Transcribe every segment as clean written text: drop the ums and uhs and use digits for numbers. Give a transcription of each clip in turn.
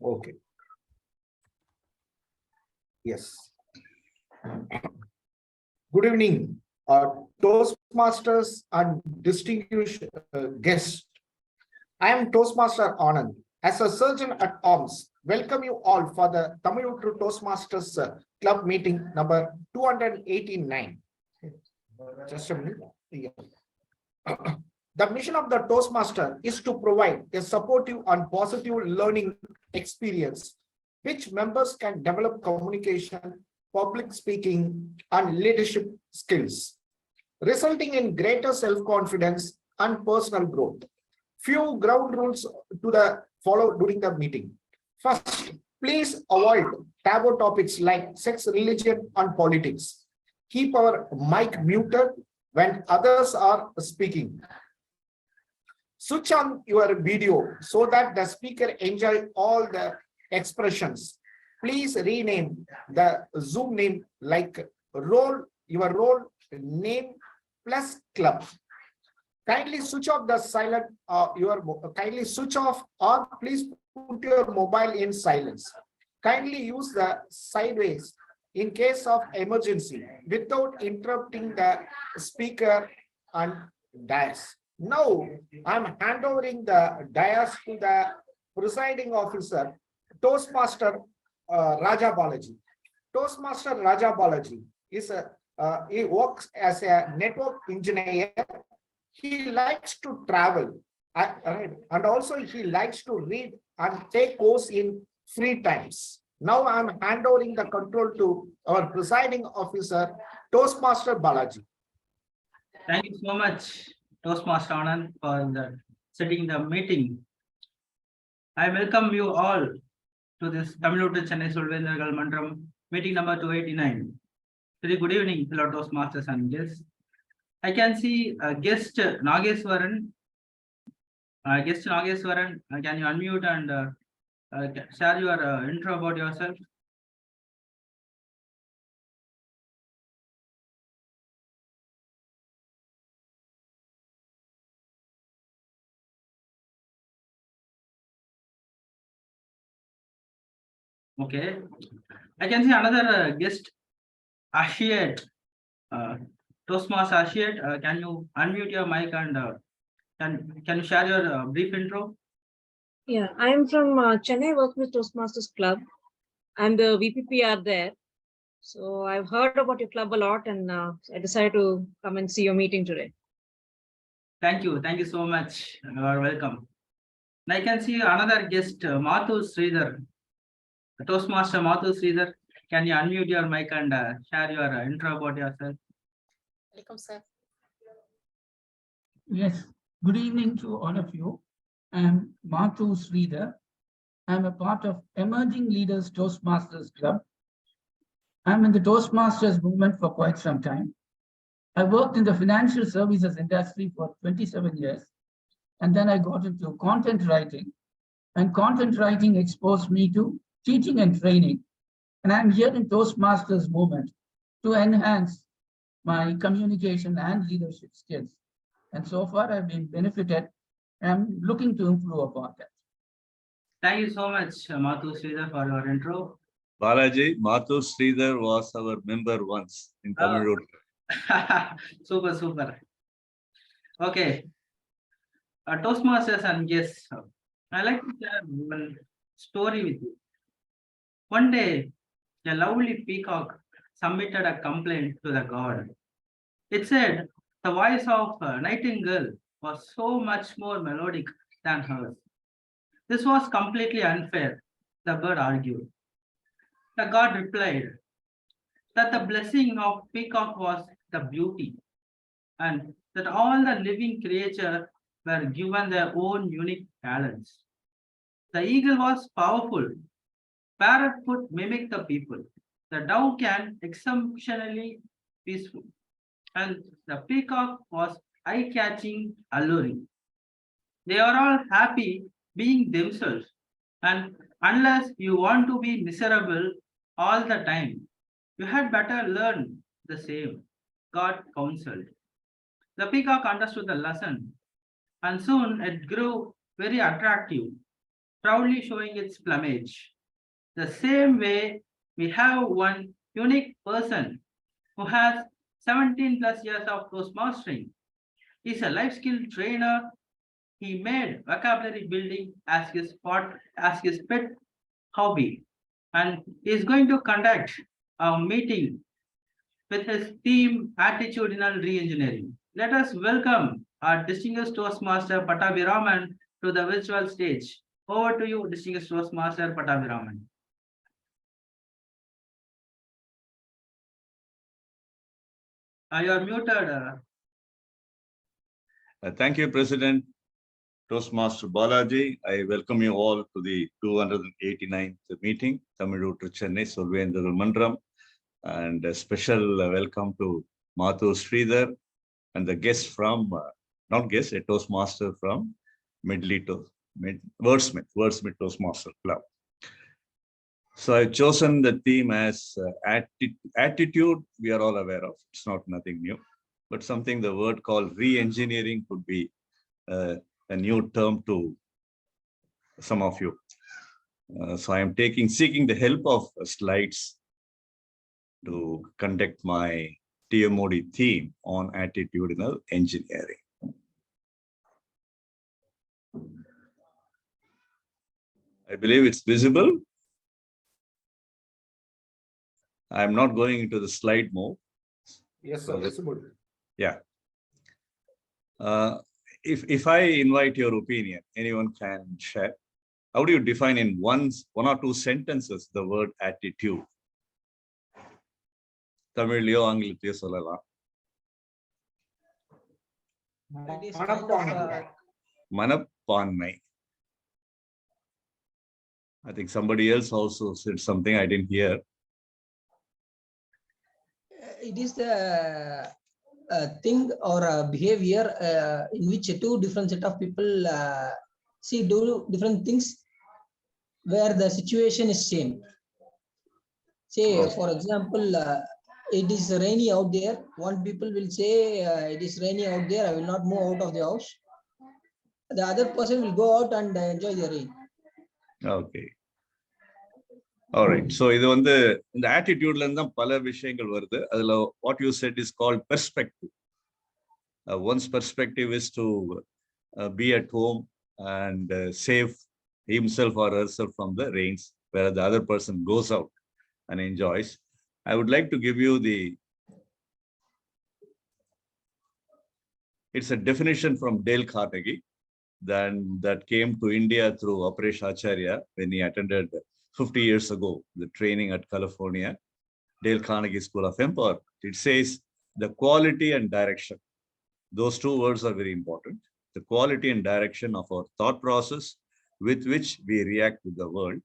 Okay. Yes. Good evening, Toastmasters and distinguished guests. I am Toastmaster Anand. As a surgeon at arms, welcome you all for the Tamil Toastmasters Club meeting number 289. Just a minute. Yeah. The mission of the Toastmaster is to provide a supportive and positive learning experience which members can develop communication, public speaking, and leadership skills, resulting in greater self-confidence and personal growth. Few ground rules to follow during the meeting. First, please avoid taboo topics like sex, religion, and politics. Keep our mic muted when others are speaking. Switch on your video so that the speaker enjoy all the expressions. Please rename the Zoom name like your role name plus club. Kindly switch off the silent kindly switch off or please put your mobile in silence. Kindly use the sideways in case of emergency without interrupting the speaker and dais. Now I'm handovering the dais to the presiding officer, Toastmaster Raja Balaji. Toastmaster Raja Balaji he works as a network engineer. He likes to travel and also he likes to read and take course in free times. Now I'm handovering the control to our presiding officer, Toastmaster Balaji. Thank you so much, Toastmaster Anand, for setting the meeting. I welcome you all to this Tamil Chennai Solvendragal Mandram meeting number 289. Very good evening, fellow Toastmasters and guests. I can see guest Nageswaran. Can you unmute and share your intro about yourself? Okay. I can see another guest, Ashiat. Toastmaster Ashiat, can you unmute your mic and can you share your brief intro? Yeah, I'm from Chennai Work with Toastmasters Club. I'm the VPPR there. So I've heard about your club a lot and I decided to come and see your meeting today. Thank you. Thank you so much. You are welcome. And I can see another guest, Mathu Sridhar. Toastmaster Mathu Sridhar, can you unmute your mic and share your intro about yourself? Welcome, sir. Yes, good evening to all of you. I'm Mathu Sridhar. I'm a part of Emerging Leaders Toastmasters Club. I'm in the Toastmasters movement for quite some time. I worked in the financial services industry for 27 years, and then I got into content writing, and content writing exposed me to teaching and training. And I'm here in Toastmasters movement to enhance my communication and leadership skills. And so far I've been benefited. I'm looking to improve upon that. Thank you so much, Mathu Sridhar, for your intro. Balaji, Mathu Sridhar was our member once in Tamil Nadu. Super, super. Okay. Toastmasters and guests, I like to share one story with you. One day, a lovely peacock submitted a complaint to the god. It said the voice of a nightingale was so much more melodic than hers. This was completely unfair, the bird argued. The god replied that the blessing of peacock was the beauty, and that all the living creatures were given their own unique talents. The eagle was powerful. Parrot could mimic the people. The dove can exceptionally peaceful. And the peacock was eye-catching, alluring. They are all happy being themselves. And unless you want to be miserable all the time, you had better learn the same. God counseled. The peacock understood the lesson, and soon it grew very attractive. proudly showing its plumage. The same way, we have one unique person who has 17 plus years of Toastmastering. He's a life skill trainer. He made vocabulary building as his pet hobby, and is going to conduct a meeting with his team Attitudinal Reengineering. Let us welcome our distinguished Toastmaster Pattabhiraman to the virtual stage. Over to you, distinguished Toastmaster Pattabhiraman. You are muted. Thank you, President Toastmaster Balaji. I welcome you all to the 289th meeting, Tamil to Chennai, Solvendra Mandram, and a special welcome to Mathu Sridhar and the guest from, not guest, a Toastmaster from Wordsmith Toastmaster Club. So I've chosen the theme as attitude. We are all aware of. It's not nothing new, but something the word called re-engineering could be a new term to some of you. So I am seeking the help of slides to conduct my TMOD theme on attitudinal engineering. I believe it's visible. I'm not going into the slide mode. Yes, sir, visible. Yeah. If I invite your opinion, anyone can share. How do you define in one or two sentences the word attitude? தமிழ்லயோ ஆங்கிலத்திலயோ சொல்லலாம். மனப்பான்மை. I think somebody else also said something I didn't hear. It is the thing or a behavior in which two different set of people do different things where the situation is same. Say, for example, it is rainy out there. One people will say, it is rainy out there, I will not move out of the house. The other person will go out and enjoy the rain. Okay. All right. So இது வந்து இந்த attitudeல இருந்து தான் பல விஷயங்கள் வருது. அதுல what you said is called perspective. One's perspective is to be at home and save himself or herself from the rains, where the other person goes out and enjoys. I would like to give you it's a definition from Dale Carnegie that came to India through Operation Acharya when he attended 50 years ago, the training at California, Dale Carnegie School of Empowerment. It says the quality and direction. Those two words are very important. The quality and direction of our thought process with which we react to the world.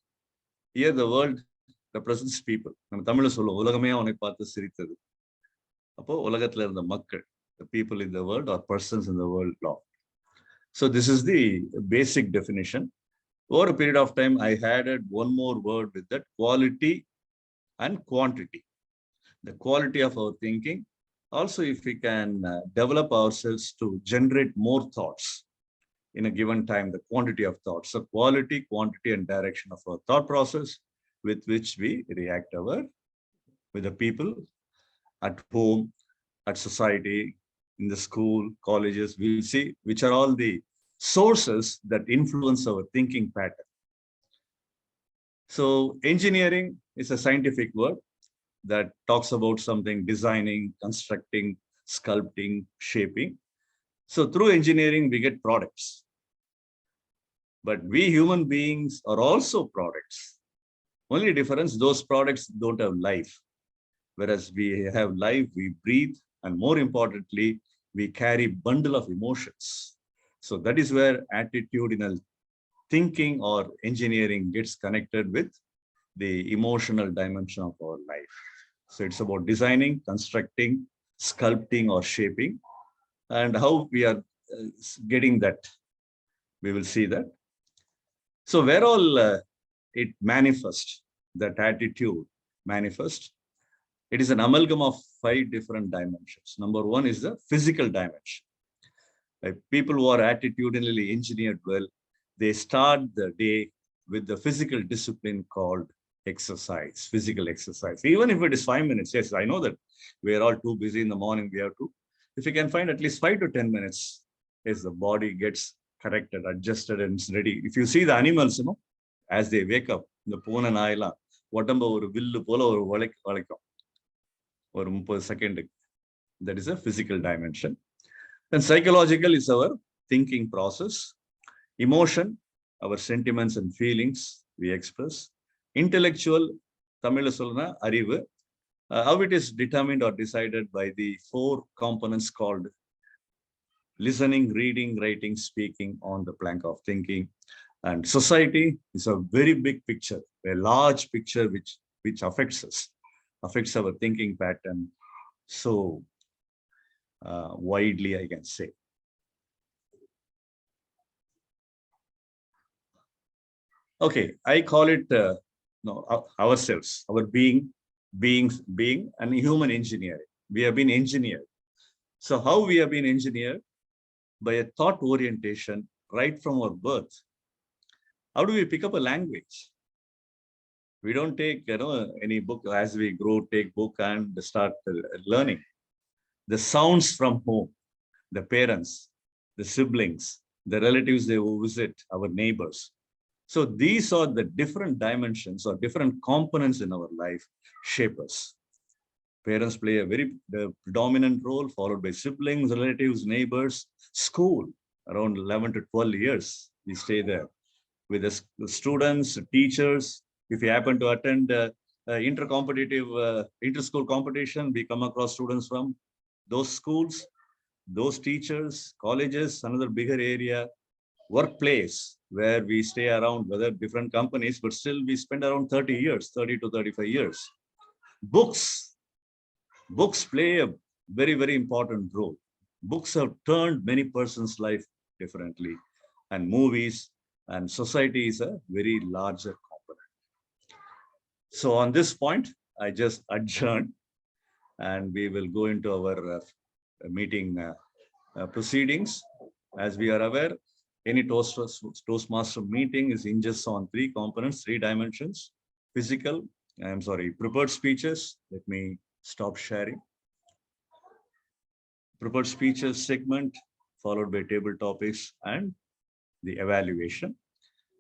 Here the world represents people. நம்ம தமிழ்ல சொல்லுவோம் உலகமே அவனை பார்த்து சிரித்தது. அப்போ உலகத்துல இருந்த மக்கள், the people in the world or persons in the world law. So this is the basic definition. Over a period of time, I added one more word with that, quality and quantity. The quality of our thinking. Also, if we can develop ourselves to generate more thoughts in a given time, the quantity of thoughts. So quality, quantity, and direction of our thought process with which we react with the people at home, at society, in the school, colleges. We'll see which are all the sources that influence our thinking pattern. So engineering is a scientific word that talks about something designing, constructing, sculpting, shaping. So through engineering, we get products. But we human beings are also products. Only difference, those products don't have life. Whereas we have life, we breathe, and more importantly, we carry bundle of emotions. So that is where attitudinal thinking or engineering gets connected with the emotional dimension of our life. So it's about designing, constructing, sculpting, or shaping, and how we are getting that. We will see that. So where all it manifests, that attitude manifests, it is an amalgam of 5 different dimensions. Number 1 is the physical dimension. Like people who are attitudinally engineered well, they start the day with the physical discipline called exercise, physical exercise. Even if it is 5 minutes, yes, I know that we are all too busy in the morning. We have to, if you can find at least 5 to 10 minutes, yes, the body gets corrected, adjusted, and it's ready. If you see the animals, as they wake up, the pona naila, உடம்ப ஒரு வில்லு போல ஒரு வளைக்கும் ஒரு 30 செகண்டுக்கு. That is a physical dimension. And psychological is our thinking process. Emotion, our sentiments and feelings we express. Intellectual, Tamil solna arivu, how it is determined or decided by the 4 components called listening, reading, writing, speaking on the plank of thinking. And society is a very big picture, a large picture which affects us, affects our thinking pattern so widely, I can say. Okay, I call it ourselves, our being, and human engineering. We have been engineered. So how we have been engineered? By a thought orientation right from our birth. How do we pick up a language? We don't take any book as we grow, take book and start learning. The sounds from home, the parents, the siblings, the relatives they visit, our neighbors. So these are the different dimensions or different components in our life shape us. Parents play a very dominant role, followed by siblings, relatives, neighbors. School, around 11 to 12 years, we stay there with the students, teachers. If you happen to attend inter-school competition, we come across students from those schools, those teachers, colleges, another bigger area, workplace, where we stay around, whether different companies, but still we spend around 30 years, 30 to 35 years. Books play a very, very important role. Books have turned many persons' life differently, and movies and society is a very larger component. So on this point, I just adjourn, and we will go into our meeting proceedings. As we are aware, any Toastmaster meeting is hinges on 3 components, 3 dimensions: physical, prepared speeches. Let me stop sharing. Prepared speeches segment, followed by table topics and the evaluation.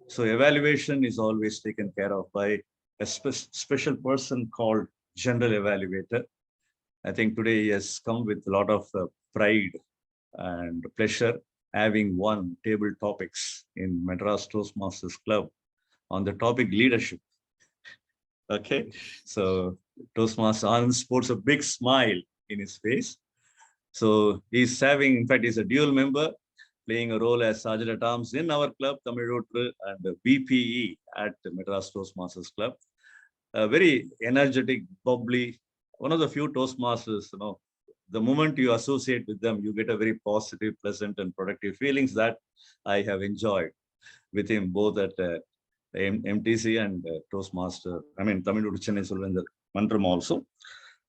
So evaluation is always taken care of by a special person called general evaluator. I think today he has come with a lot of pride and pleasure, having won table topics in Madras Toastmasters Club on the topic leadership. Okay, so Toastmaster Anand sports a big smile in his face. So he's having, in fact, he's a dual member, playing a role as Sergeant at Arms in our club, Tamil Rotary, and VPE at Madras Toastmasters Club. A very energetic, bubbly, one of the few Toastmasters, the moment you associate with them, you get a very positive, pleasant, and productive feelings that I have enjoyed with him, both at MTC and Toastmaster, Tamil Rotary Chennai Solvendar Mantram also.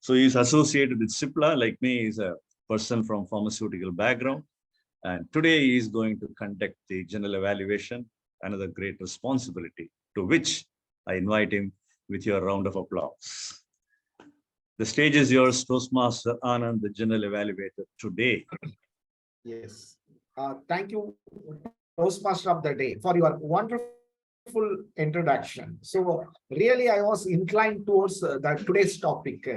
So he's associated with CIPLA, like me. He's a person from pharmaceutical background. And today he is going to conduct the general evaluation, another great responsibility, to which I invite him with your round of applause. The stage is yours, Toastmaster Anand, the general evaluator today. Yes. Thank you, Toastmaster of the day, for your wonderful introduction. So really, I was inclined towards today's topic,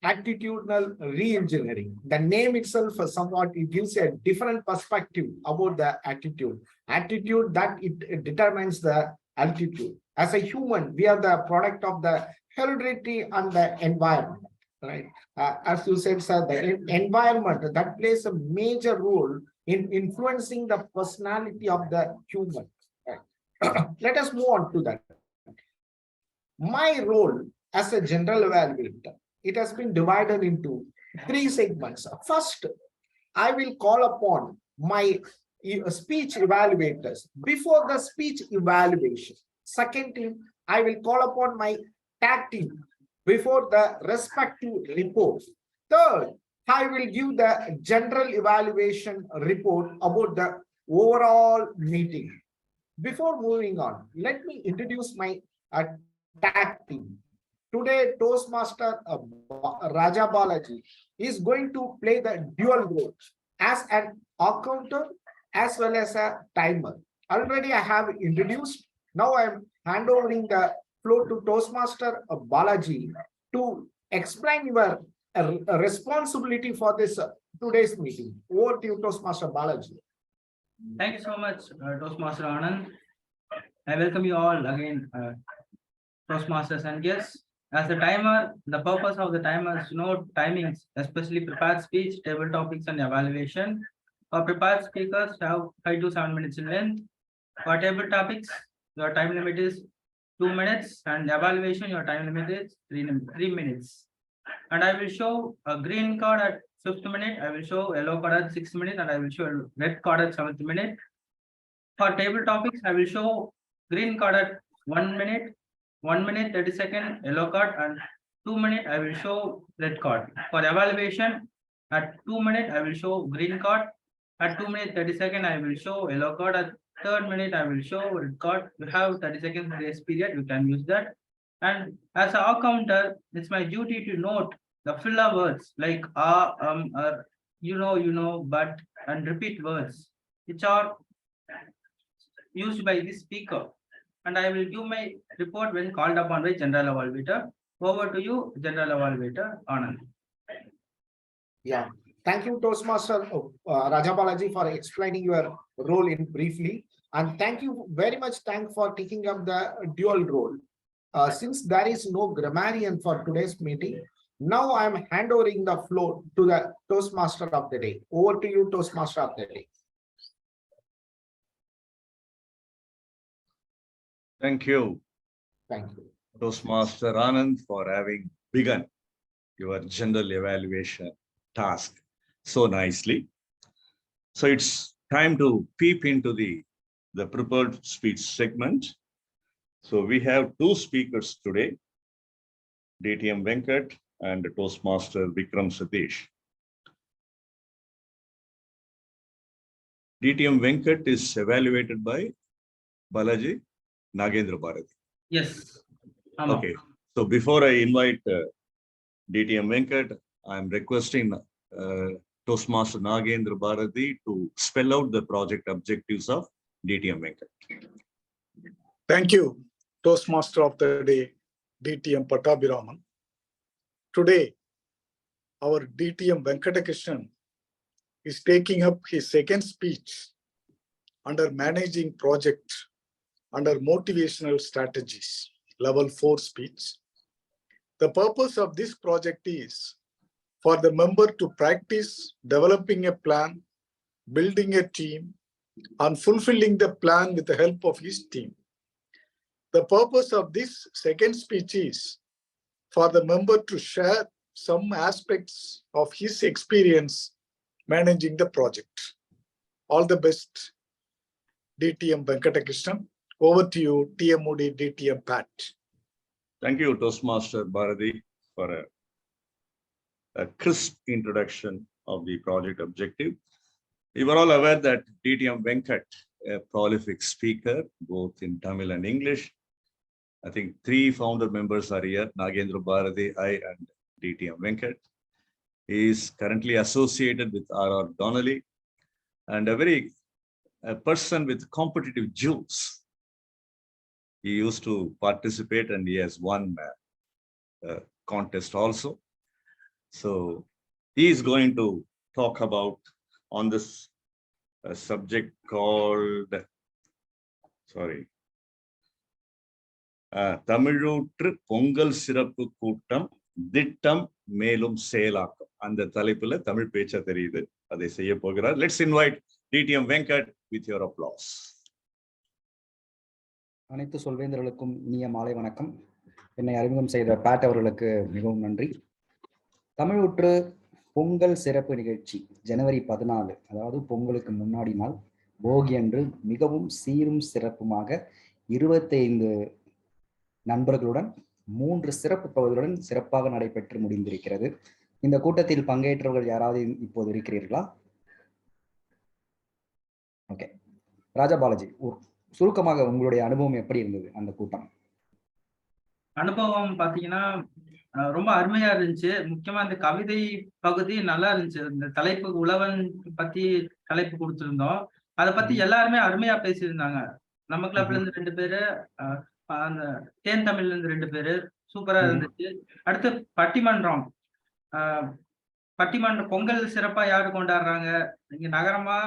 attitudinal re-engineering. The name itself somewhat, it gives a different perspective about the attitude. Attitude that it determines the altitude. As a human, we are the product of the heredity and the environment, right? As you said, sir, the environment that plays a major role in influencing the personality of the human. Right? Let us move on to that. My role as a general evaluator, it has been divided into 3 segments. First, I will call upon my speech evaluators before the speech evaluation. Second thing, I will call upon my tag team before the respective reports. Third, I will give the general evaluation report about the overall meeting. Before moving on, let me introduce my tag team. Today, Toastmaster Raja Balaji is going to play the dual role as an accountant as well as a timer. Already I have introduced. Now I am handovering the floor to Toastmaster Balaji to explain your responsibility for this today's meeting. Over to you, Toastmaster Balaji. Thank you so much, Toastmaster Anand. I welcome you all again, Toastmasters and guests. As a timer, the purpose of the timer is to note timings, especially prepared speech, table topics, and evaluation. For prepared speakers, have 5 to 7 minutes in length. For table topics, your time limit is 2 minutes, and evaluation, your time limit is 3 minutes. And I will show a green card at 5th minute, I will show yellow card at 6th minute, and I will show a red card at 7th minute. For table topics, I will show green card at 1 minute, 1 minute 30 second yellow card, and 2 minute I will show red card. For evaluation, at 2 minute I will show green card, at 2 minutes 30 second I will show yellow card, at 3rd minute I will show red card. You have 30 seconds grace period, you can use that. And as a counter, it's my duty to note the filler words like you know, but, and repeat words, which are used by the speaker. And I will give my report when called upon by General Evaluator. Over to you, General Evaluator Anand. Yeah, thank you, Toastmaster Raja Balaji, for explaining your role in briefly. And thank you very much for taking up the dual role. Since there is no grammarian for today's meeting, now I am handovering the floor to the Toastmaster of the day. Over to you, Toastmaster of the day. Thank you. Thank you. Toastmaster Anand, for having begun your general evaluation task so nicely. So it's time to peep into the prepared speech segment. So we have 2 speakers today, DTM Venkat and Toastmaster Vikram Satish. DTM Venkat is evaluated by Balaji Nagendra Bharati. Yes. Okay. So before I invite DTM Venkat, I'm requesting Toastmaster Nagendra Bharati to spell out the project objectives of DTM Venkat. Thank you, Toastmaster of the Day, DTM Pattabhiraman. Today, our DTM Venkatakrishnan is taking up his second speech under Managing Project under Motivational Strategies, Level 4 speech. The purpose of this project is for the member to practice developing a plan, building a team, and fulfilling the plan with the help of his team. The purpose of this second speech is for the member to share some aspects of his experience managing the project. All the best, DTM Venkatakrishnan. Over to you, TMOD DTM Pat. Thank you, Toastmaster Bharati, for a crisp introduction of the project objective. You are all aware that DTM Venkat, a prolific speaker, both in Tamil and English. I think 3 founder members are here, Nagendra Bharati, I, and DTM Venkat. He is currently associated with R.R. Donnelly and a person with competitive juice. He used to participate and he has won a contest also. So he is going to talk about on this subject called, தமிழூற்று Pongal சிறப்பு கூட்டம் திட்டம் மேலும் செயலாக்கம். அந்த தலைப்புல தமிழ் பேச்சா தெரியுது, அதை செய்ய போகிறார். Let's invite DTM Venkat with your applause. அனைத்து சொல்வேந்தர்களுக்கும் இனிய மாலை வணக்கம். என்னை அறிமுகம் செய்த பேட் அவர்களுக்கு மிகவும் நன்றி. தமிழூற்று பொங்கல் சிறப்பு நிகழ்ச்சி ஜனவரி 14, அதாவது பொங்கலுக்கு முன்னாடி நாள் போகி அன்று மிகவும் சீரும் சிறப்புமாக 25 நண்பர்களுடன் 3 சிறப்பு பகுதிகளுடன் சிறப்பாக நடைபெற்று முடிந்திருக்கிறது. இந்த கூட்டத்தில் பங்கேற்றவர்கள் யாராவது இப்போது இருக்கிறீர்களா? ஓகே, ராஜா பாலாஜி, சுருக்கமாக உங்களுடைய அனுபவம் எப்படி இருந்தது அந்த கூட்டம்? அனுபவம் பாத்தீங்கன்னா ரொம்ப அருமையா இருந்துச்சு. முக்கியமா இந்த கவிதை பகுதி நல்லா இருந்துச்சு. இந்த தலைப்பு உழவன் பத்தி தலைப்பு கொடுத்திருந்தோம். அத பத்தி எல்லாருமே அருமையா பேசியிருந்தாங்க. நம்ம கிளப்ல இருந்து 2 பேரு, அஹ் அந்த தேன் தமிழ்ல இருந்து 2 பேரு. சூப்பரா இருந்துச்சு. அடுத்து பட்டிமன்றம். அஹ் பட்டிமன்றம் பொங்கல் சிறப்பா யாரு கொண்டாடுறாங்க, நீங்க நகரமா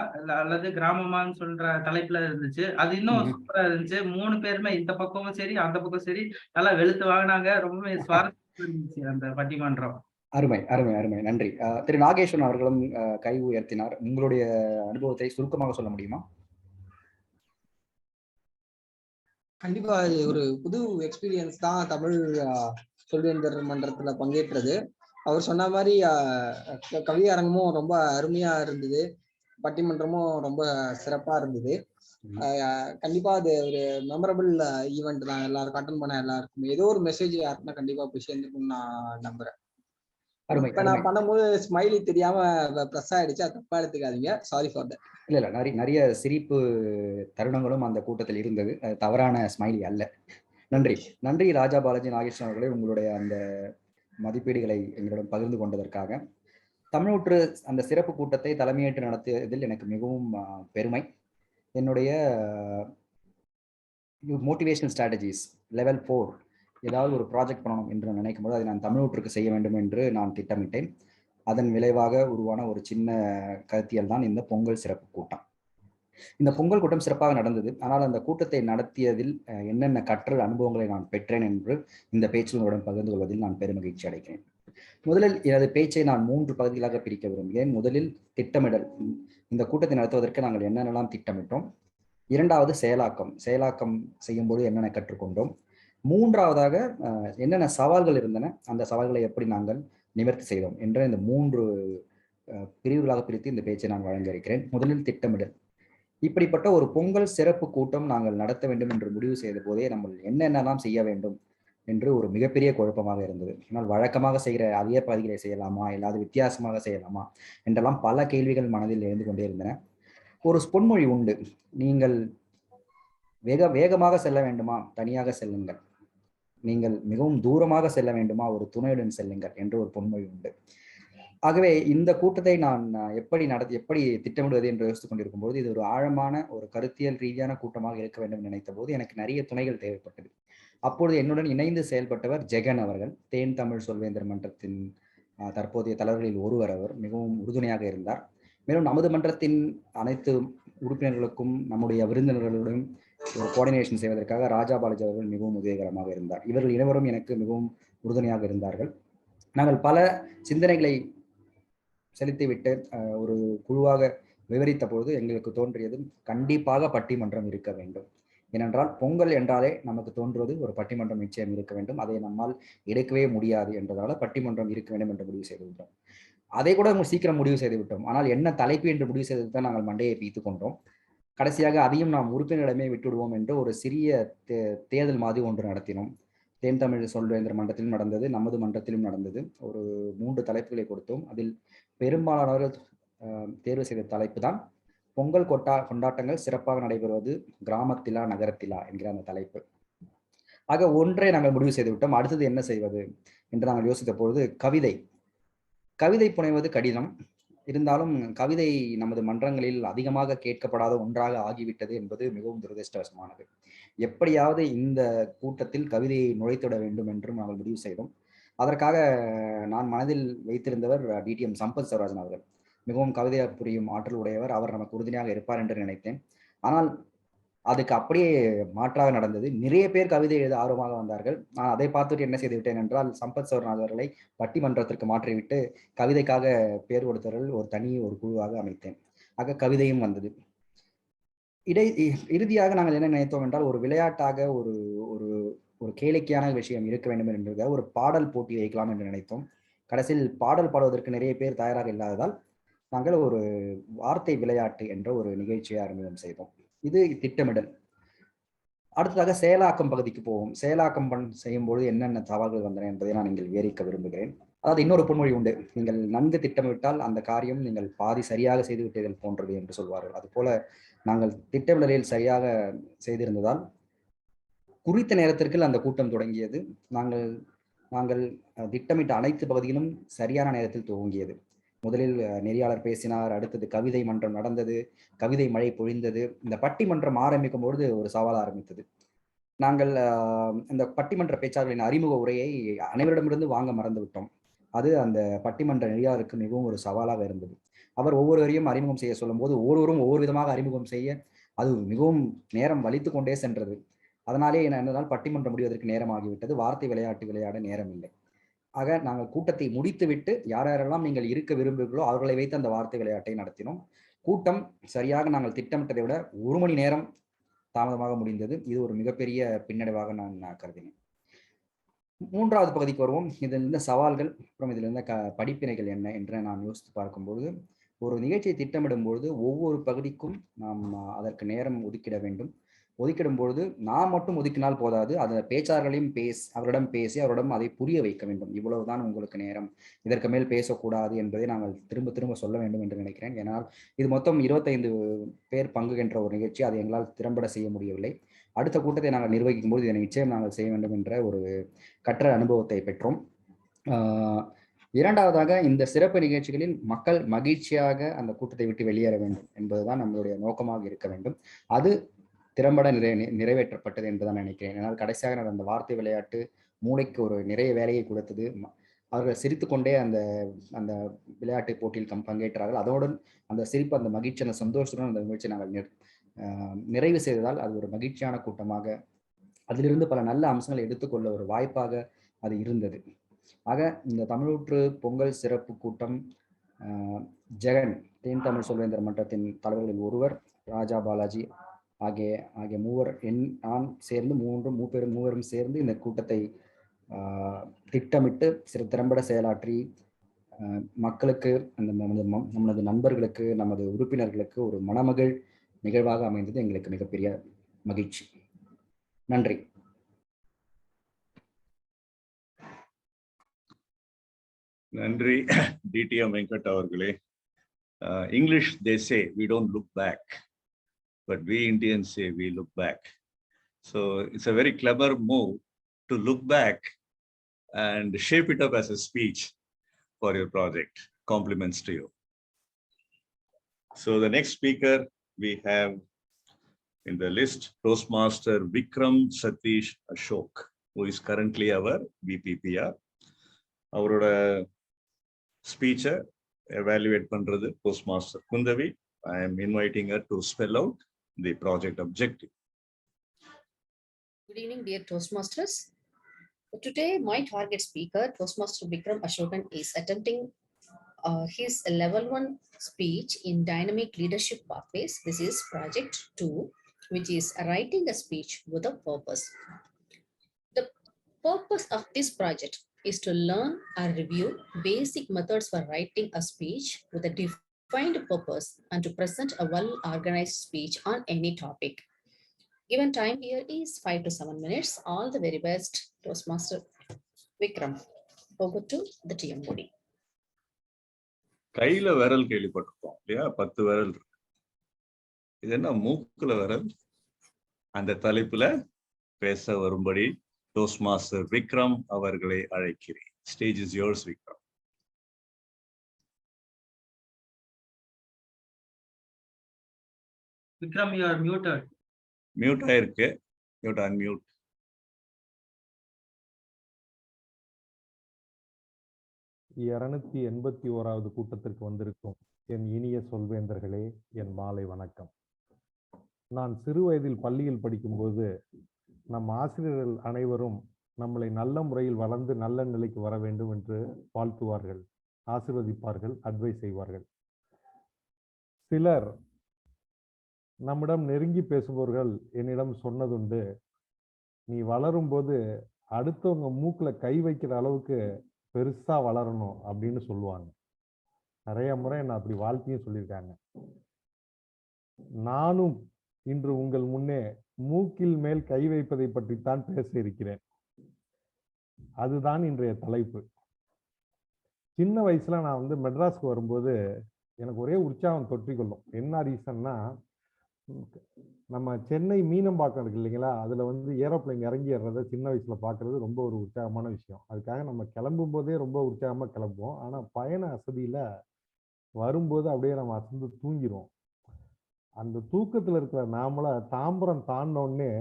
அல்லது கிராமமான்னு சொல்ற தலைப்புல இருந்துச்சு. அது இன்னும் சூப்பரா இருந்துச்சு. 3 பேருமே இந்த பக்கமும் சரி, அந்த பக்கம் சரி நல்லா வெளுத்து வாங்குனாங்க. ரொம்பவே சுவாரஸ்யமா இருந்துச்சு அந்த பட்டிமன்றம். அருமை, அருமை, அருமை. நன்றி. திரு நாகேஸ்வரன் அவர்களும் கை உயர்த்தினார். உங்களுடைய அனுபவத்தை சுருக்கமாக சொல்ல முடியுமா? கண்டிப்பா அது ஒரு புது எக்ஸ்பீரியன்ஸ் தான் தமிழ் சொல்வேந்தர் மன்றத்துல பங்கேற்றது. அவர் சொன்ன மாதிரி கவி அரங்கமும் ரொம்ப அருமையா இருந்தது. பட்டிமன்றமும் ரொம்ப சிறப்பா இருந்தது. கண்டிப்பா அது ஒரு மெமரபிள் ஈவெண்ட் தான். எல்லாருக்கும் அட்டன் பண்ண எல்லாருக்கும் ஏதோ ஒரு மெசேஜ் யாருக்குன்னா கண்டிப்பா போய் சேர்ந்துருக்கும்னு நான் நம்புறேன். இப்ப நான் பண்ணும்போது ஸ்மைலி தெரியாம ப்ரெஸ் ஆயிடுச்சு. அது தப்பா எடுத்துக்காதீங்க. Sorry for that. இல்ல நிறைய சிரிப்பு தருணங்களும் அந்த கூட்டத்தில் இருந்தது. அது தவறான ஸ்மைலி அல்ல. நன்றி. நன்றி ராஜா பாலாஜி நாகேஸ்வரன் அவர்களே, உங்களுடைய அந்த மதிப்பீடுகளை எங்களிடம் பகிர்ந்து கொண்டதற்காக. தமிழூற்று அந்த சிறப்பு கூட்டத்தை தலைமையேற்று நடத்தியதில் எனக்கு மிகவும் பெருமை. என்னுடைய மோட்டிவேஷனல் ஸ்ட்ராட்டஜிஸ் லெவல் 4 ஏதாவது ஒரு ப்ராஜெக்ட் பண்ணணும் என்று நினைக்கும் போது அதை நான் தமிழூற்றுக்கு செய்ய வேண்டும் என்று நான் திட்டமிட்டேன். அதன் விளைவாக உருவான ஒரு சின்ன கருத்தியல் தான் இந்த பொங்கல் சிறப்பு கூட்டம். இந்த பொங்கல் கூட்டம் சிறப்பாக நடந்தது. ஆனால் அந்த கூட்டத்தை நடத்தியதில் என்னென்ன கற்றல் அனுபவங்களை நான் பெற்றேன் என்று இந்த பேச்சில் உங்களுடன் பகிர்ந்து கொள்வதில் நான் பெருமகிழ்ச்சி அடைகிறேன். முதலில் எனது பேச்சை நான் 3 பகுதிகளாக பிரிக்க விரும்புகிறேன். முதலில் திட்டமிடல். இந்த கூட்டத்தை நடத்துவதற்கு நாங்கள் என்னென்னலாம் திட்டமிட்டோம். இரண்டாவது செயலாக்கம் செய்யும்போது என்னென்ன கற்றுக்கொண்டோம். மூன்றாவதாக என்னென்ன சவால்கள் இருந்தன, அந்த சவால்களை எப்படி நாங்கள் நிவர்த்தி செய்தோம் என்ற இந்த 3 பிரிவுகளாக பிரித்து இந்த பேச்சை நான் வழங்க இருக்கிறேன். முதலில் திட்டமிடல். இப்படிப்பட்ட ஒரு பொங்கல் சிறப்பு கூட்டம் நாங்கள் நடத்த வேண்டும் என்று முடிவு செய்த போதே நம்ம என்னென்னலாம் செய்ய வேண்டும் என்று ஒரு மிகப்பெரிய குழப்பமாக இருந்தது. ஆனால் வழக்கமாக செய்கிற அதே பகுதிகளை செய்யலாமா, இல்லாத வித்தியாசமாக செய்யலாமா என்றெல்லாம் பல கேள்விகள் மனதில் எழுந்து கொண்டே இருந்தன. ஒரு பொன்மொழி உண்டு, நீங்கள் வேகமாக செல்ல வேண்டுமா, தனியாக செல்லுங்கள். நீங்கள் மிகவும் தூரமாக செல்ல வேண்டுமா, ஒரு துணையுடன் செல்லுங்கள் என்று ஒரு பொன்மொழி உண்டு. ஆகவே இந்த கூட்டத்தை நான் எப்படி திட்டமிடுவது என்று யோசித்துக் கொண்டிருக்கும் போது, இது ஒரு ஆழமான ஒரு கருத்தியல் ரீதியான கூட்டமாக இருக்க வேண்டும் நினைத்த போது எனக்கு நிறைய துணைகள் தேவைப்பட்டது. அப்பொழுது என்னுடன் இணைந்து செயல்பட்டவர் ஜெகன் அவர்கள். தேன் தமிழ் சொல்வேந்தர் மன்றத்தின் தற்போதைய தலைவர்களில் ஒருவர். அவர் மிகவும் உறுதுணையாக இருந்தார். மேலும் நமது மன்றத்தின் அனைத்து உறுப்பினர்களுக்கும் நம்முடைய விருந்தினர்களுடன் ஒரு கோஆர்டினேஷன் செய்வதற்காக ராஜா பாலாஜி அவர்கள் மிகவும் உதவிகரமாக இருந்தார். இவர்கள் இருவரும் எனக்கு மிகவும் உறுதுணையாக இருந்தார்கள். நாங்கள் பல சிந்தனைகளை செலுத்திவிட்டு ஒரு குழுவாக விவரித்த போது எங்களுக்கு தோன்றியது, கண்டிப்பாக பட்டிமன்றம் இருக்க வேண்டும். ஏனென்றால் பொங்கல் என்றாலே நமக்கு தோன்றுவது ஒரு பட்டிமன்றம் நிச்சயம் இருக்க வேண்டும். அதை நம்மால் எடுக்கவே முடியாது என்றதால பட்டிமன்றம் இருக்க வேண்டும் என்று முடிவு செய்து விட்டோம். அதை கூட சீக்கிரம் முடிவு செய்து விட்டோம். ஆனால் என்ன தலைப்பு என்று முடிவு செய்து தான் நாங்கள் மண்டையை பீத்து கொண்டோம். கடைசியாக அதையும் நாம் உறுப்பினரிடமே விட்டுவிடுவோம் என்று ஒரு சிறிய தேர்தல் மாதிரி ஒன்று நடத்தினோம். தேன் தமிழ் சொல்வேந்தர் மன்றத்திலும் நடந்தது, நமது மன்றத்திலும் நடந்தது. ஒரு 3 தலைப்புகளை கொடுத்தோம். அதில் பெரும்பாலானவர்கள் தேர்வு செய்த தலைப்பு தான் பொங்கல் கொண்டாட்டங்கள் சிறப்பாக நடைபெறுவது கிராமத்திலா நகரத்திலா என்கிற அந்த தலைப்பு. ஆக ஒன்றை நாங்கள் முடிவு செய்து விட்டோம். அடுத்தது என்ன செய்வது என்று நாங்கள் யோசித்த பொழுது, கவிதை புனைவது கடினம். இருந்தாலும் கவிதை நமது மன்றங்களில் அதிகமாக கேட்கப்படாத ஒன்றாக ஆகிவிட்டது என்பது மிகவும் துரதிர்ஷ்டவசமானது. எப்படியாவது இந்த கூட்டத்தில் கவிதையை நுழைத்துவிட வேண்டும் என்றும் நாங்கள் முடிவு செய்தோம். அதற்காக நான் மனதில் வைத்திருந்தவர் டிடிஎம் சம்பத் சவராஜன் அவர்கள். மிகவும் கவிதை புரியும் ஆற்றல் உடையவர். அவர் நமக்கு உறுதுணையாக இருப்பார் என்று நினைத்தேன். ஆனால் அதுக்கு அப்படியே மாற்றாக நடந்தது. நிறைய பேர் கவிதை எழுத ஆர்வமாக வந்தார்கள். நான் அதை பார்த்துட்டு என்ன செய்து விட்டேன் என்றால், சம்பத் சவராஜன் அவர்களை பட்டிமன்றத்திற்கு மாற்றிவிட்டு கவிதைக்காக பேர் கொடுத்தவர்கள் ஒரு குழுவாக அமைத்தேன். ஆக கவிதையும் வந்தது. இறுதியாக நாங்கள் என்ன நினைத்தோம் என்றால், ஒரு விளையாட்டாக ஒரு ஒரு கேளிக்கையான விஷயம் இருக்க வேண்டும் என்பதாக ஒரு பாடல் போட்டி வைக்கலாம் என்று நினைத்தோம். கடைசியில் பாடல் பாடுவதற்கு நிறைய பேர் தயாராக இல்லாததால் நாங்கள் ஒரு வார்த்தை விளையாட்டு என்ற ஒரு நிகழ்ச்சியை அறிமுகம் செய்தோம். இது திட்டமிடல். அடுத்ததாக செயலாக்கம் பகுதிக்கு போவோம். செயலாக்கம் செய்யும்போது என்னென்ன சவால்கள் வந்தன என்பதை நான் இங்கே விவரிக்க விரும்புகிறேன். அதாவது இன்னொரு பொன்மொழி உண்டு, நீங்கள் நன்கு திட்டமிட்டால் அந்த காரியம் நீங்கள் பாதி சரியாக செய்து விட்டீர்கள் போன்றது என்று சொல்வார்கள். அதுபோல நாங்கள் திட்டமிடலில் சரியாக செய்திருந்ததால் குறித்த நேரத்திற்கு அந்த கூட்டம் தொடங்கியது. நாங்கள் நாங்கள் திட்டமிட்ட அனைத்து பகுதிகளும் சரியான நேரத்தில் துவங்கியது. முதலில் நெறியாளர் பேசினார், அடுத்தது கவிதை மன்றம் நடந்தது, கவிதை மழை பொழிந்தது. இந்த பட்டிமன்றம் ஆரம்பிக்கும் பொழுது ஒரு சவால் ஆரம்பித்தது. நாங்கள் இந்த பட்டிமன்ற பேச்சாளர்களின் அறிமுக உரையை அனைவரிடமிருந்து வாங்க மறந்து விட்டோம். அது அந்த பட்டிமன்ற நெறியாளருக்கு மிகவும் ஒரு சவாலாக இருந்தது. அவர் ஒவ்வொருவரையும் அறிமுகம் செய்ய சொல்லும் போது ஒவ்வொருவரும் ஒவ்வொரு விதமாக அறிமுகம் செய்ய அது மிகவும் நேரம் வலித்து கொண்டே சென்றது. அதனாலே என்னென்னால் பட்டிமன்றம் முடிவதற்கு நேரம் ஆகிவிட்டது. வார்த்தை விளையாட்டு விளையாட நேரம் இல்லை. ஆக நாங்கள் கூட்டத்தை முடித்துவிட்டு யாரெல்லாம் நீங்கள் இருக்க விரும்புகிறீர்களோ அவர்களை வைத்து அந்த வார்த்தை விளையாட்டை நடத்தினோம். கூட்டம் சரியாக நாங்கள் திட்டமிட்டதை விட 1 மணி நேரம் தாமதமாக முடிந்தது. இது ஒரு மிகப்பெரிய பின்னடைவாக நான் கருதினேன். 3வது பகுதிக்கு வருவோம். இதில் இருந்த சவால்கள், அப்புறம் இதில் இருந்த படிப்பினைகள் என்ன என்று நான் யோசித்து பார்க்கும்பொழுது, ஒரு நிகழ்ச்சியை திட்டமிடும் பொழுது ஒவ்வொரு பகுதிக்கும் நாம் அதற்கு நேரம் ஒதுக்கிட வேண்டும். ஒதுக்கிடும் பொழுது நாம் மட்டும் ஒதுக்கினால் போதாது, அந்த பேச்சாளர்களையும் அவரிடம் பேசி அவரிடம் அதை புரிய வைக்க வேண்டும். இவ்வளவுதான் உங்களுக்கு நேரம், இதற்கு மேல் பேசக்கூடாது என்பதை நாங்கள் திரும்ப திரும்ப சொல்ல வேண்டும் என்று நினைக்கிறேன். ஏனால் இது மொத்தம் 25 பேர் பங்குகின்ற ஒரு நிகழ்ச்சி. அதை எங்களால் திறம்பட செய்ய முடியவில்லை. அடுத்த கூட்டத்தை நாங்கள் நிர்வகிக்கும் போது இதனை நிச்சயம் நாங்கள் செய்ய வேண்டும் என்ற ஒரு கற்ற அனுபவத்தை பெற்றோம். 2வதாக இந்த சிறப்பு நிகழ்ச்சிகளில் மக்கள் மகிழ்ச்சியாக அந்த கூட்டத்தை விட்டு வெளியேற வேண்டும் என்பதுதான் நம்மளுடைய நோக்கமாக இருக்க வேண்டும். அது திறம்பட நிறைவேற்றப்பட்டது என்றுதான் நினைக்கிறேன். ஏன்னால் கடைசியாக அந்த வார்த்தை விளையாட்டு மூளைக்கு ஒரு நிறைய வேலையை கொடுத்தது. அவர்கள் சிரித்துக்கொண்டே அந்த அந்த விளையாட்டு போட்டியில் பங்கேற்றார்கள். அதோடு அந்த சிரிப்பு, அந்த மகிழ்ச்சி, அந்த சந்தோஷத்துடன் அந்த நிகழ்ச்சி நாங்கள் நிறைவு செய்ததால் அது ஒரு மகிழ்ச்சியான கூட்டமாக, அதிலிருந்து பல நல்ல அம்சங்களை எடுத்துக்கொள்ள ஒரு வாய்ப்பாக அது இருந்தது. ஆக இந்த தமிழூற்று பொங்கல் சிறப்பு கூட்டம் ஜெகன் தேன் தமிழ் சொல்வேந்தர் மன்றத்தின் தலைவர்களில் ஒருவர், ராஜா பாலாஜி ஆகிய மூவர், நான் சேர்ந்து மூவரும் சேர்ந்து இந்த கூட்டத்தை திட்டமிட்டு திறம்பட செயலாற்றி மக்களுக்கு, நமது நண்பர்களுக்கு, நமது உறுப்பினர்களுக்கு ஒரு மனமகிழ் நிகழ்வாக அமைந்தது எங்களுக்கு மிகப்பெரிய மகிழ்ச்சி. நன்றி. நன்றி டிடிஎம் வெங்கட் அவர்களே. English they say we don't look back, but we Indians say we look back. So it's a very clever move to look back and shape it up as a speech for your project. Compliments to you. So the next speaker we have in the list, Toastmaster Vikram Satish Ashok, who is currently our VPPR. அவரோட ஸ்பீச்சை evaluate பண்றது Toastmaster Kundavi. I am inviting her to spell out the project objective. Good evening, dear Toastmasters. Today, my target speaker, Toastmaster Vikram Ashokan, is attempting his level 1 speech in dynamic leadership pathways. This is project 2, which is writing a speech with a purpose. The purpose of this project is to learn and review basic methods for writing a speech with a defined purpose and to present a well-organized speech on any topic. Given time here is 5 to 7 minutes. All the very best, Toastmaster Vikram. Over to the TM body. கையில விரல் கேள்விப்பட்டிருக்கோம் இல்லையா? 10 விரல் இருக்கு. இது என்ன மூக்குல விரல்? அந்த தலைப்புல பேச வரும்படி Toastmaster Vikram அவர்களை அழைக்கிறேன். Stage is yours, Vikram. Vikram, you are muted. Mute ஆயிருக்கு. Mute, unmute. வது கூட்டத்திற்கு வந்திருக்கும் என் இனிய சொல்வேந்தர்களே, என் மாலை வணக்கம். நான் சிறு வயதில் பள்ளியில் படிக்கும்போது நம் ஆசிரியர்கள் அனைவரும் நம்மளை நல்ல முறையில் வளர்ந்து நல்ல நிலைக்கு வர வேண்டும் என்று வாழ்த்துவார்கள், ஆசீர்வதிப்பார்கள், அட்வைஸ் செய்வார்கள். சிலர் நம்மிடம் நெருங்கி பேசுபவர்கள் என்னிடம் சொன்னதுண்டு, நீ வளரும் போது அடுத்தவங்க மூக்குல கை வைக்கிற அளவுக்கு பெருசா வளரணும் அப்படின்னு சொல்லுவாங்க. நிறைய முறை என்ன அப்படி வாழ்க்கையும் சொல்லியிருக்காங்க. நானும் இன்று உங்கள் முன்னே மூக்கில் மேல் கை வைப்பதை பற்றித்தான் பேச இருக்கிறேன். அதுதான் இன்றைய தலைப்பு. சின்ன வயசுல நான் வந்து மெட்ராஸ்க்கு வரும்போது எனக்கு ஒரே உற்சாகம் தொற்றிக்கொள்ளும். என்ன ரீசன்னா, நம்ம சென்னை மீனம்பாக்கம் இருக்கு இல்லைங்களா, அதுல வந்து ஏரோப்ளேன் இறங்கி ஏறுறத சின்ன வயசுல பார்க்கறது ரொம்ப ஒரு உற்சாகமான விஷயம். அதுக்காக நம்ம கிளம்பும் போதே ரொம்ப உற்சாகமா கிளம்புவோம். ஆனா பயண அசதியில வரும்போது அப்படியே நம்ம அசந்து தூங்கிருவோம். அந்த தூக்கத்துல இருக்கிற நாமள தாம்பரம் தாண்டின உடனே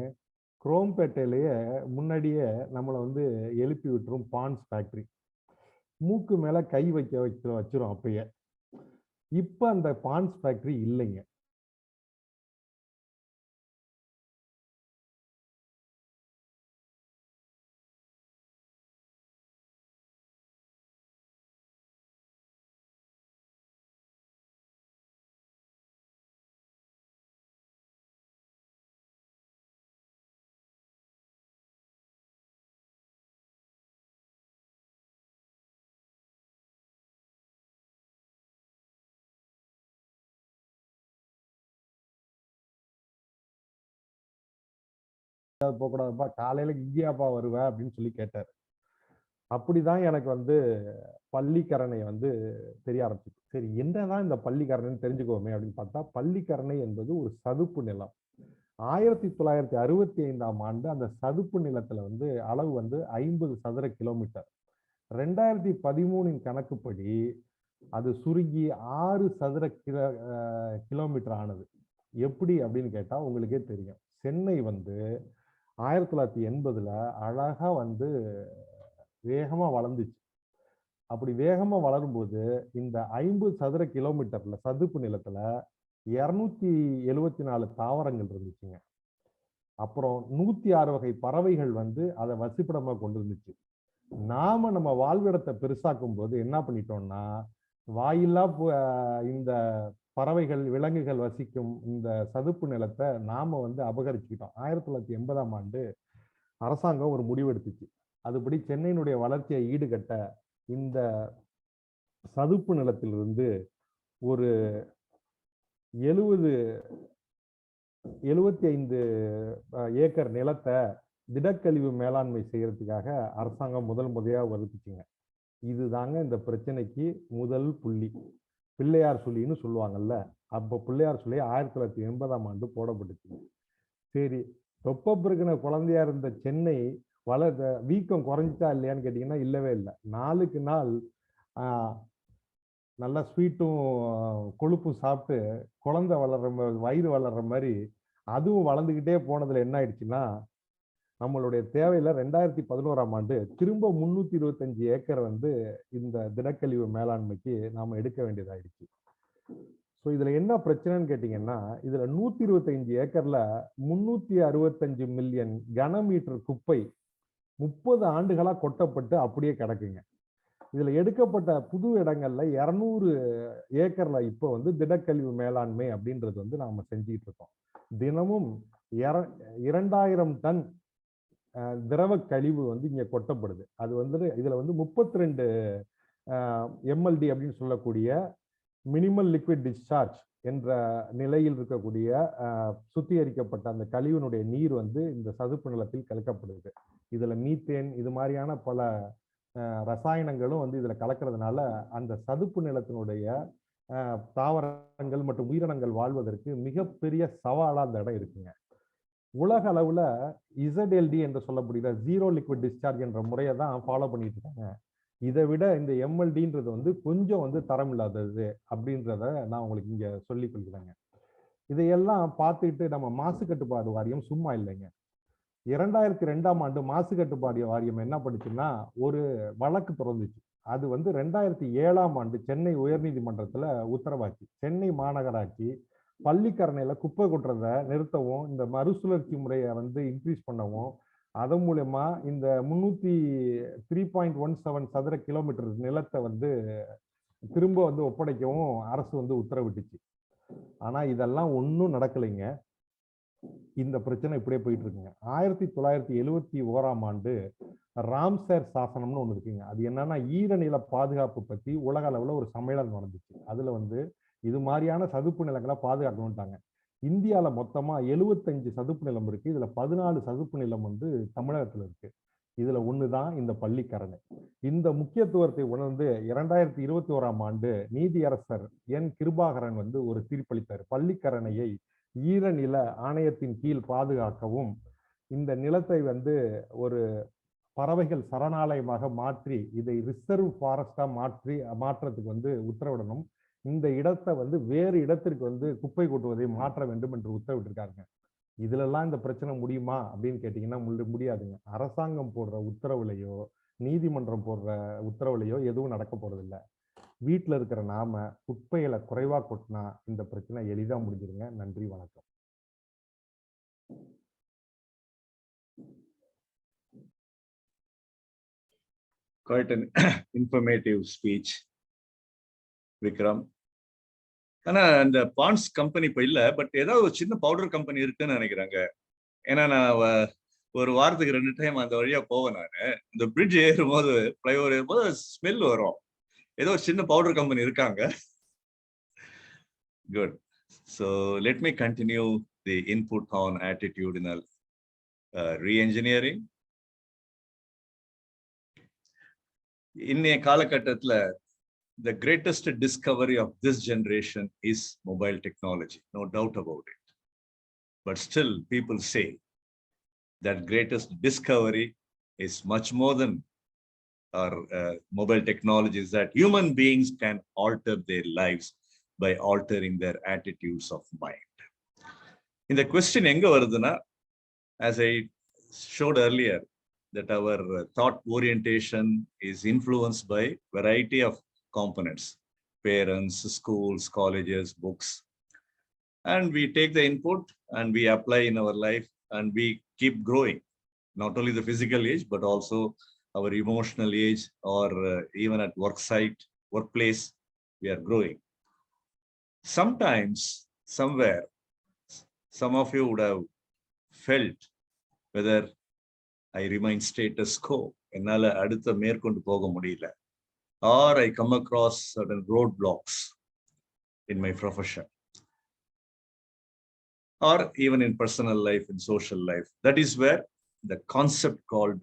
குரோம்பேட்டையிலேயே முன்னாடியே நம்மள வந்து எழுப்பி விட்டுரும் பான்ஸ் ஃபேக்டரி. மூக்கு மேல கை வச்சிரும் அப்பயே. இப்ப அந்த பான்ஸ் ஃபேக்டரி இல்லைங்க. போகக்கூடாதுப்பா, காலையில இங்கேயாப்பா வருவ அப்படின்னு சொல்லி கேட்டாரு. அப்படிதான் எனக்கு வந்து பள்ளிக்கரணை வந்து தெரிய ஆரம்பிச்சுச்சு. சரி, என்னதான் இந்த பள்ளிக்கரணைன்னு தெரிஞ்சுக்கோமே அப்படின்னு பார்த்தா, பள்ளிக்கரணை என்பது ஒரு சதுப்பு நிலம். 1965ஆம் ஆண்டு அந்த சதுப்பு நிலத்துல வந்து அளவு வந்து 50 சதுர கிலோமீட்டர். 2013 கணக்குப்படி அது சுருங்கி 6 சதுர கிலோமீட்டர் ஆனது. எப்படி அப்படின்னு கேட்டா உங்களுக்கே தெரியும். சென்னை வந்து 1980ல அழகா வந்து வேகமா வளர்ந்துச்சு. அப்படி வேகமா வளரும்போது இந்த 50 சதுர கிலோமீட்டர்ல சதுப்பு நிலத்துல 274 தாவரங்கள் இருந்துச்சுங்க. அப்புறம் 106 வகை பறவைகள் வந்து அதை வசிப்பிடமா கொண்டு இருந்துச்சு. நாம நம்ம வாழ்விடத்தை பெருசாக்கும் போது என்ன பண்ணிட்டோம்னா, வாயில்லா இந்த பறவைகள் விலங்குகள் வசிக்கும் இந்த சதுப்பு நிலத்தை நாம வந்து அபகரிச்சுக்கிட்டோம். 1980ஆம் ஆண்டு அரசாங்கம் ஒரு முடிவு எடுத்துச்சு. அதுபடி சென்னையினுடைய வளர்ச்சியை ஈடுகட்ட இந்த சதுப்பு நிலத்திலிருந்து ஒரு 75 ஏக்கர் நிலத்தை திடக்கழிவு மேலாண்மை செய்யறதுக்காக அரசாங்கம் முதல் முறையா ஒதுக்குச்சுங்க. இதுதாங்க இந்த பிரச்சனைக்கு முதல் புள்ளி. பிள்ளையார் சொல்லின்னு சொல்லுவாங்கல்ல, அப்போ பிள்ளையார் சொல்லி 1980ஆம் ஆண்டு போடப்பட்டுச்சு. சரி, தொப்ப குழந்தையா இருந்த சென்னை வீக்கம் குறைஞ்சிட்டா இல்லையான்னு கேட்டீங்கன்னா இல்லவே இல்லை. நாளுக்கு நாள் நல்லா ஸ்வீட்டும் கொழுப்பும் சாப்பிட்டு குழந்தை வளர்ற வயிறு வளர்ற மாதிரி அதுவும் வளர்ந்துக்கிட்டே போனதுல என்ன ஆயிடுச்சுன்னா, நம்மளுடைய தேவையில 2011ஆம் ஆண்டு திரும்ப 325 ஏக்கர் வந்து இந்த திடக்கழிவு மேலாண்மைக்கு நாம எடுக்க வேண்டியதாயிடுச்சு. ஸோ இதுல என்ன பிரச்சனைன்னு கேட்டீங்கன்னா, இதுல 125 ஏக்கர்ல 365 மில்லியன் கனமீட்டர் குப்பை 30 ஆண்டுகளா கொட்டப்பட்டு அப்படியே கிடக்குங்க. இதுல எடுக்கப்பட்ட புது இடங்கள்ல 200 ஏக்கர்ல இப்போ வந்து திடக்கழிவு மேலாண்மை அப்படின்றது வந்து நாம செஞ்சுக்கிட்டு இருக்கோம். தினமும் 2000 டன் திரவ கழிவு வந்து இங்க கொட்டப்படுது. அது வந்து இதுல வந்து 32 MLD அப்படின்னு சொல்லக்கூடிய மினிமல் லிக்விட் டிஸ்சார்ஜ் என்ற நிலையில் இருக்கக்கூடிய சுத்திகரிக்கப்பட்ட அந்த கழிவினுடைய நீர் வந்து இந்த சதுப்பு நிலத்தில் கலக்கப்படுது. இதுல மீத்தேன் இது மாதிரியான பல ரசாயனங்களும் வந்து இதுல கலக்கிறதுனால அந்த சதுப்பு நிலத்தினுடைய தாவரங்கள் மற்றும் உயிரினங்கள் வாழ்வதற்கு மிகப்பெரிய சவாலா அந்த இடம் இருக்குங்க. உலக அளவுல ZLD என்று சொல்லப்படுகிற ஜீரோ லிக்விட் டிஸ்சார்ஜ் என்ற முறையை தான் ஃபாலோ பண்ணிட்டு இருக்காங்க. இதை விட இந்த MLDன்றது வந்து கொஞ்சம் வந்து தரம் இல்லாதது அப்படின்றத நான் உங்களுக்கு இங்க சொல்லிக் கொள்கிறேங்க. இதையெல்லாம் பார்த்துக்கிட்டு நம்ம மாசு கட்டுப்பாடு வாரியம் சும்மா இல்லைங்க. 2002ஆம் ஆண்டு மாசு கட்டுப்பாடு வாரியம் என்ன பண்ணுச்சுன்னா ஒரு வழக்கு தொடர்ந்துச்சு. அது வந்து 2007ஆம் ஆண்டு சென்னை உயர்நீதிமன்றத்துல உத்தரவாச்சு. சென்னை மாநகராட்சி பள்ளிக்கரணையில குப்பை கொட்டுறதை நிறுத்தவும், இந்த மறுசுழற்சி முறையை வந்து இன்க்ரீஸ் பண்ணவும், அதன் மூலமா இந்த 303.17 சதுர கிலோமீட்டர் நிலத்தை வந்து திரும்ப வந்து ஒப்படைக்கவும் அரசு வந்து உத்தரவிட்டுச்சு. ஆனா இதெல்லாம் ஒன்றும் நடக்கலைங்க. இந்த பிரச்சனை இப்படியே போயிட்டு இருக்குங்க. 1971ஆம் ஆண்டு ராம்சர் சாசனம்னு ஒண்ணு இருக்குங்க. அது என்னன்னா ஈரநில பாதுகாப்பு பத்தி உலக அளவுல ஒரு சம்மேளனம் நடந்துச்சு. அதுல வந்து இது மாதிரியான சதுப்பு நிலங்களை பாதுகாக்கணும்ட்டாங்க. இந்தியாவில் மொத்தமா 75 சதுப்பு நிலம் இருக்கு. இதுல 14 சதுப்பு நிலம் வந்து தமிழகத்துல இருக்கு. இதுல ஒண்ணுதான் இந்த பள்ளிக்கரணை. இந்த முக்கியத்துவத்தை உணர்ந்து 2021ஆம் ஆண்டு நீதியரசர் என் கிருபாகரன் வந்து ஒரு தீர்ப்பளித்தார். பள்ளிக்கரணையை ஈரநில ஆணையத்தின் கீழ் பாதுகாக்கவும், இந்த நிலத்தை வந்து ஒரு பறவைகள் சரணாலயமாக மாற்றி இதை ரிசர்வ் ஃபாரஸ்டா மாற்றத்துக்கு வந்து உத்தரவிடணும். இந்த இடத்தை வந்து வேறு இடத்திற்கு வந்து குப்பை கொட்டுவதை மாற்ற வேண்டும் என்று உத்தரவிட்டிருக்காங்க. இதுலலாம் இந்த பிரச்சனை முடியுமா அப்படின்னு கேட்டீங்கன்னா முடியாதுங்க. அரசாங்கம் போடுற உத்தரவுலையோ நீதிமன்றம் போடுற உத்தரவுலையோ எதுவும் நடக்க போறது இல்லை. வீட்டில் இருக்கிற நாம குப்பைகளை குறைவா கொட்டினா இந்த பிரச்சனை எளிதா முடிஞ்சிருங்க. நன்றி, வணக்கம். Quite an informative speech, Vikram. ஆனா அந்த பாண்ட்ஸ் கம்பெனி இப்ப இல்ல, பட் ஏதாவது ஒரு சின்ன பவுடர் கம்பெனி இருக்குன்னு நினைக்கிறாங்க. ஏன்னா நான் ஒரு வாரத்துக்கு 2 டைம் அந்த வழியா போவேன். நானு இந்த பிரிட்ஜ் ஏறும்போது, ஃப்ளைஓவர் ஏறும்போது ஸ்மெல் வரும். ஏதோ ஒரு சின்ன பவுடர் கம்பெனி இருக்காங்க. Good. So let me continue the input on attitudinal re-engineering. இன்னைய காலகட்டத்துல the greatest discovery of this generation is mobile technology, no doubt about it. But still people say that greatest discovery is much more than our mobile technologies, that human beings can alter their lives by altering their attitudes of mind. In the question enga varuduna, as I showed earlier, that our thought orientation is influenced by variety of components: parents, schools, colleges, books. And we take the input and we apply in our life, and we keep growing, not only the physical age, but also our emotional age, or even at work site, workplace, we are growing. Sometimes, somewhere, some of you would have felt whether I remain status quo, ennala adutha merkondu poga mudiyala, or I come across certain roadblocks in my profession, or even in personal life, in social life. That is where the concept called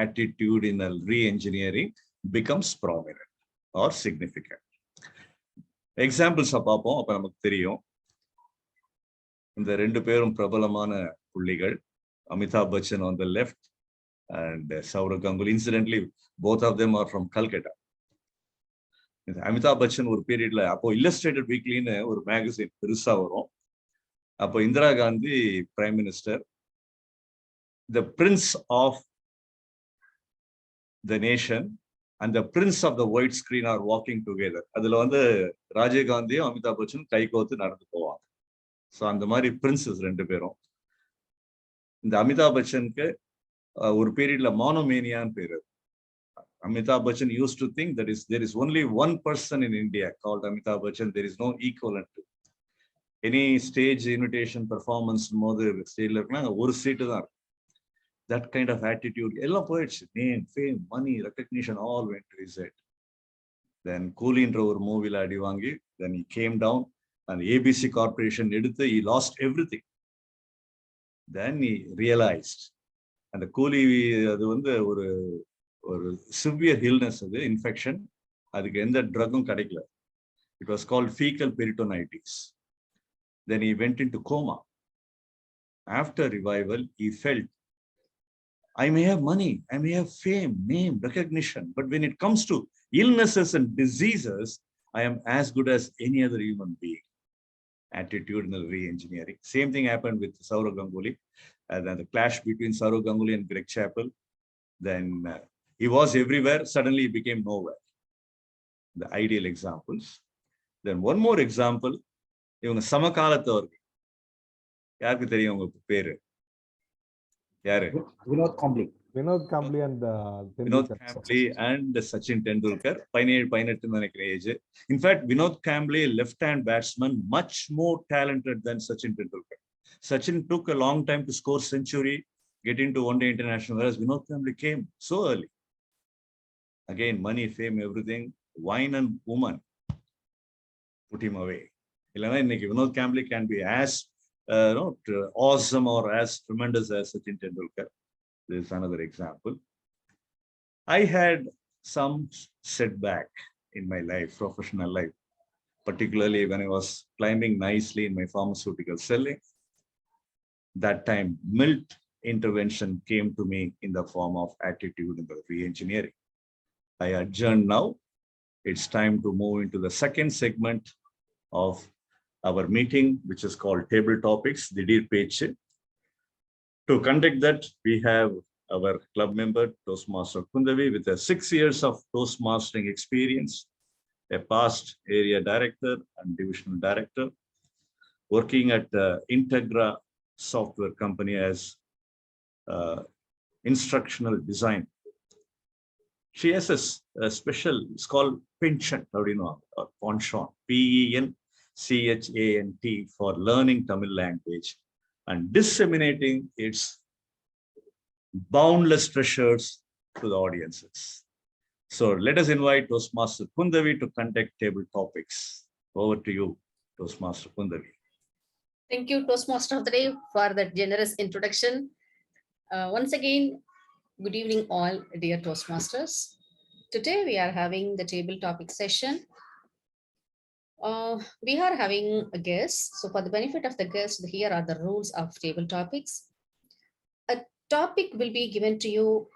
attitudinal re-engineering becomes prominent or significant. Examples பார்ப்போம், அப்ப நமக்கு தெரியும். இந்த 2 பேரும் பிரபலமான புள்ளிகள், Amitabh Bachchan on the left and Saurav Ganguly. Incidentally, both of them are from Calcutta. Amitabh Bachchan ஒரு பீரியட்ல, அப்போ இல்லஸ்ட்ரேட்டட் வீக்லின்னு ஒரு மேகசின் பெருசா வரும். அப்போ Indira Gandhi prime minister, the prince of the nation and the prince of the white screen are walking together. அதுல வந்து ராஜீவ் காந்தியும் அமிதாப் பச்சன் கை கோத்து நடந்து போவாங்க. ஸோ அந்த மாதிரி பிரின்சஸ் 2 பேரும். இந்த அமிதாப் பச்சனுக்கு ஒரு பீரியட்ல மோனோமேனியான்னு பேரு. Amitabh Bachchan used to think that there is only one person in India called Amitabh Bachchan. There is no equivalent to any stage invitation performance போது ஸ்டேஜ்ல இருக்குன்னா ஒரு சீட்டு தான் இருக்கும். That kind of attitude எல்லாம் போயிடுச்சு. Name, fame, money, recognition all went to his head. Then கூலின்ற ஒரு மூவில அடி வாங்கி, then he came down and ABC corporation எடுத்து, he lost everything. Then he realized, and the கூலி அது வந்து ஒரு சிவியர் இல்னஸ், அது இன்ஃபெக்ஷன், அதுக்கு எந்த ட்ரக்கும் கிடைக்கல. It was called fecal peritonitis. Then he went into coma. After revival, he felt, I may have money, I may have fame, name, recognition, but when it comes to illnesses and diseases, I am as good as any other human being. Attitudinal re-engineering. Same thing happened with Saurav Ganguly, and then the clash between Saurav Ganguly and Greg Chappell. Then he was everywhere, suddenly he became nowhere. The ideal examples. Then one more example, இவங்க சமகாலத்தவர்கள். யாருக்கு தெரியும் உங்க பேரு? யாரு? Vinod காம்ப்ளி. Vinod காம்ப்ளி and Sachin Tendulkar. 18 நினைக்கிறேன் age. In fact, Vinod Kambli, left-hand batsman, much more talented than Sachin Tendulkar. Sachin took a long time to score century, get into one-day international, whereas Vinod Kambli came so early. Again, money, fame, everything, wine and woman put him away. இல்லைன்னா இன்னைக்கு Vinod Kambli can be as awesome or as tremendous as Sachin Tendulkar. This is another example. I had some setback in my life, professional life, particularly when I was climbing nicely in my pharmaceutical selling. That time, MILT intervention came to me in the form of attitudinal re-engineering. I adjourn now. It's time to move into the second segment of our meeting, which is called Table Topics, Didir Pechu. To conduct that, we have our club member, Toastmaster Kundavi, with 6 years of Toastmastering experience, a past area director and divisional director, working at Integra software company as instructional design. She has a special, it's called penchant, how do you know, or penchant, PENCHANT, for learning Tamil language and disseminating its boundless treasures to the audiences. So let us invite Toastmaster Kundavi to conduct table topics. Over to you, Toastmaster Kundavi. Thank you, Toastmaster of the Day, for that generous introduction. Once again, good evening all, dear Toastmasters. Today we are having the table topic session. We are having a guest. So for the benefit of the guest, here are the rules of table topics. A topic will be given to you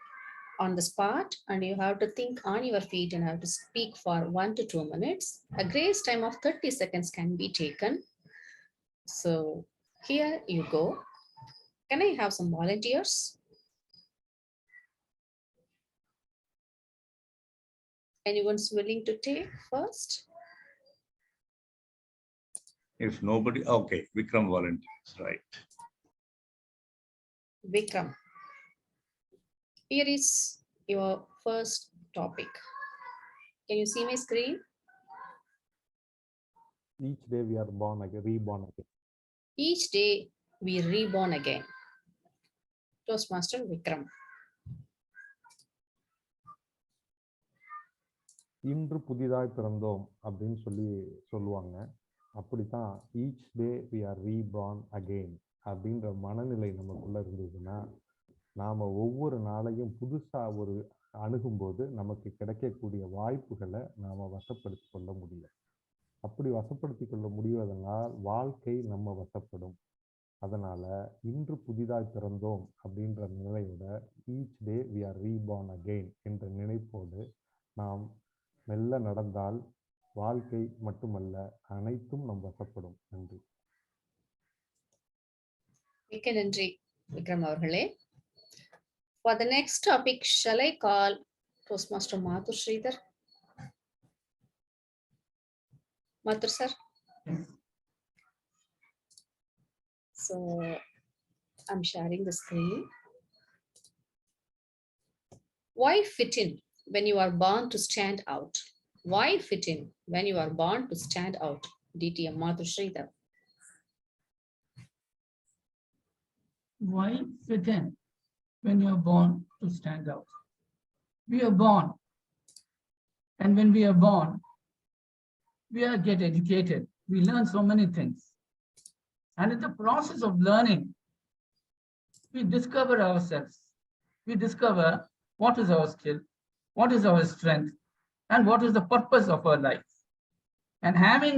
on the spot, and you have to think on your feet and have to speak for 1 to 2 minutes. A grace time of 30 seconds can be taken. So here you go. Can I have some volunteers? Anyone's willing to take first? If nobody, okay, Vikram volunteers, right. Vikram, here is your first topic. Can you see my screen? Each day we are born again, reborn again. Each day we reborn again. Toastmaster Vikram. இன்று புதிதாய் பிறந்தோம் அப்படின்னு சொல்லுவாங்க. அப்படித்தான் each day we are reborn again அப்படின்ற மனநிலை நமக்குள்ள இருந்ததுன்னா நாம ஒவ்வொரு நாளையும் புதுசா ஒரு அணுகும்போது நமக்கு கிடைக்கக்கூடிய வாய்ப்புகளை நாம வசப்படுத்தி கொள்ள முடியும். அப்படி வசப்படுத்தி கொள்ள முடிவதனால் வாழ்க்கை நம்ம வசப்படும். அதனால இன்று புதிதாய் பிறந்தோம் அப்படின்ற நிலையோட each day we are reborn again என்ற நினைப்போடு நாம் மெல்ல நடந்தால் வாழ்க்கை மட்டுமல்ல அனைத்தும் நம் வசப்படும். நன்றி. மிக்க நன்றி விக்ரம் அவர்களே. For the next topic, shall I call Toastmaster Mathur Sridhar? Mathur sir. So I'm sharing the screen. Why fit in when you are born to stand out? Why fit in when you are born to stand out? DTM Mathur Sridhar. Why fit in when you're born to stand out? We are born, and when we are born, we get educated. We learn so many things. And in the process of learning, we discover ourselves. We discover what is our skill, what is our strength, and what is the purpose of our life. And having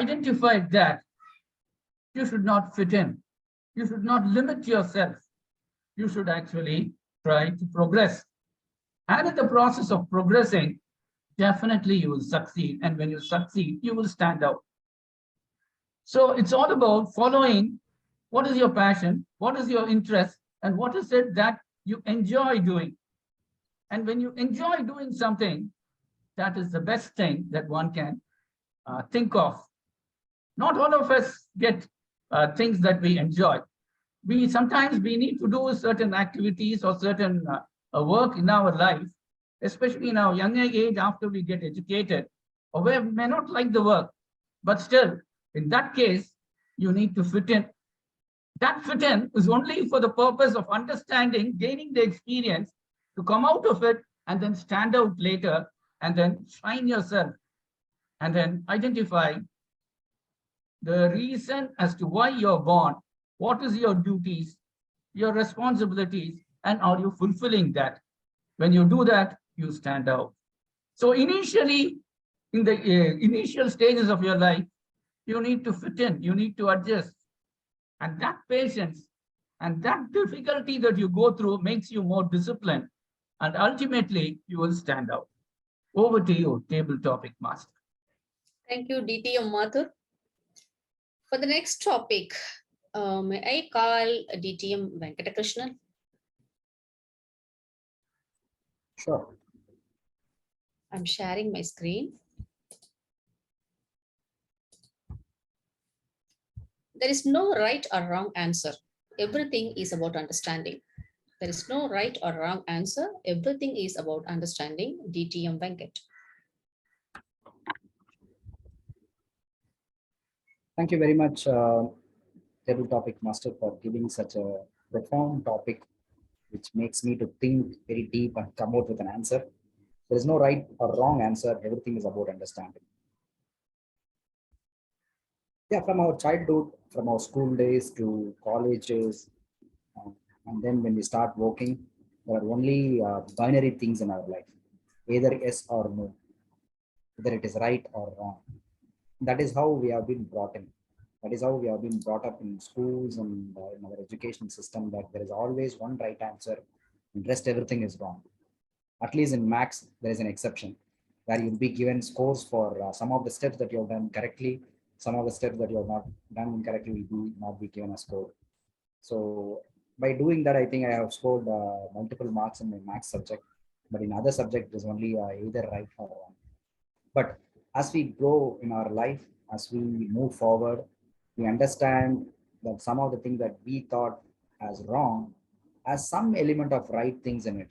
identified that, you should not fit in. You should not limit yourself. You should actually try to progress. And in the process of progressing, definitely you will succeed. And when you succeed, you will stand out. So it's all about following what is your passion, what is your interest, and what is it that you enjoy doing. And when you enjoy doing something, that is the best thing that one can think of. Not all of us get things that we enjoy. Sometimes we need to do certain activities or certain work in our life, especially in our younger age after we get educated, or where we may not like the work, but still, in that case, you need to fit in. That fit in is only for the purpose of understanding, gaining the experience, to come out of it and then stand out later and then shine yourself and then identify the reason as to why you're born, what is your duties, your responsibilities, and are you fulfilling that? When you do that, you stand out. So initially, in the initial stages of your life, you need to fit in, you need to adjust. And that patience and that difficulty that you go through makes you more disciplined. And ultimately, you will stand out. Over to you, table topic master. Thank you, DTM Mathur. For the next topic, may I call DTM Venkatakrishnan? Sure. I'm sharing my screen. There is no right or wrong answer. Everything is about understanding. There is no right or wrong answer. Everything is about understanding. DTM Venkat. Thank you very much, table topic master, for giving such a profound topic, which makes me to think very deep and come out with an answer. There is no right or wrong answer. Everything is about understanding. Yeah, from our childhood, from our school days to colleges, and then when we start working, there are only binary things in our life, either yes or no, whether it is right or wrong. That is how we have been brought in. That is how we have been brought up in schools and in our education system, that there is always one right answer and rest everything is wrong. At least in maths, there is an exception where you'll be given scores for some of the steps that you have done correctly. Some of the steps that you have not done incorrectly will not be given a score. So by doing that, I think I have scored multiple marks in my maths subject, but in other subject, there's only either right or wrong. But as we grow in our life, as we move forward, we understand that some of the things that we thought as wrong has some element of right things in it.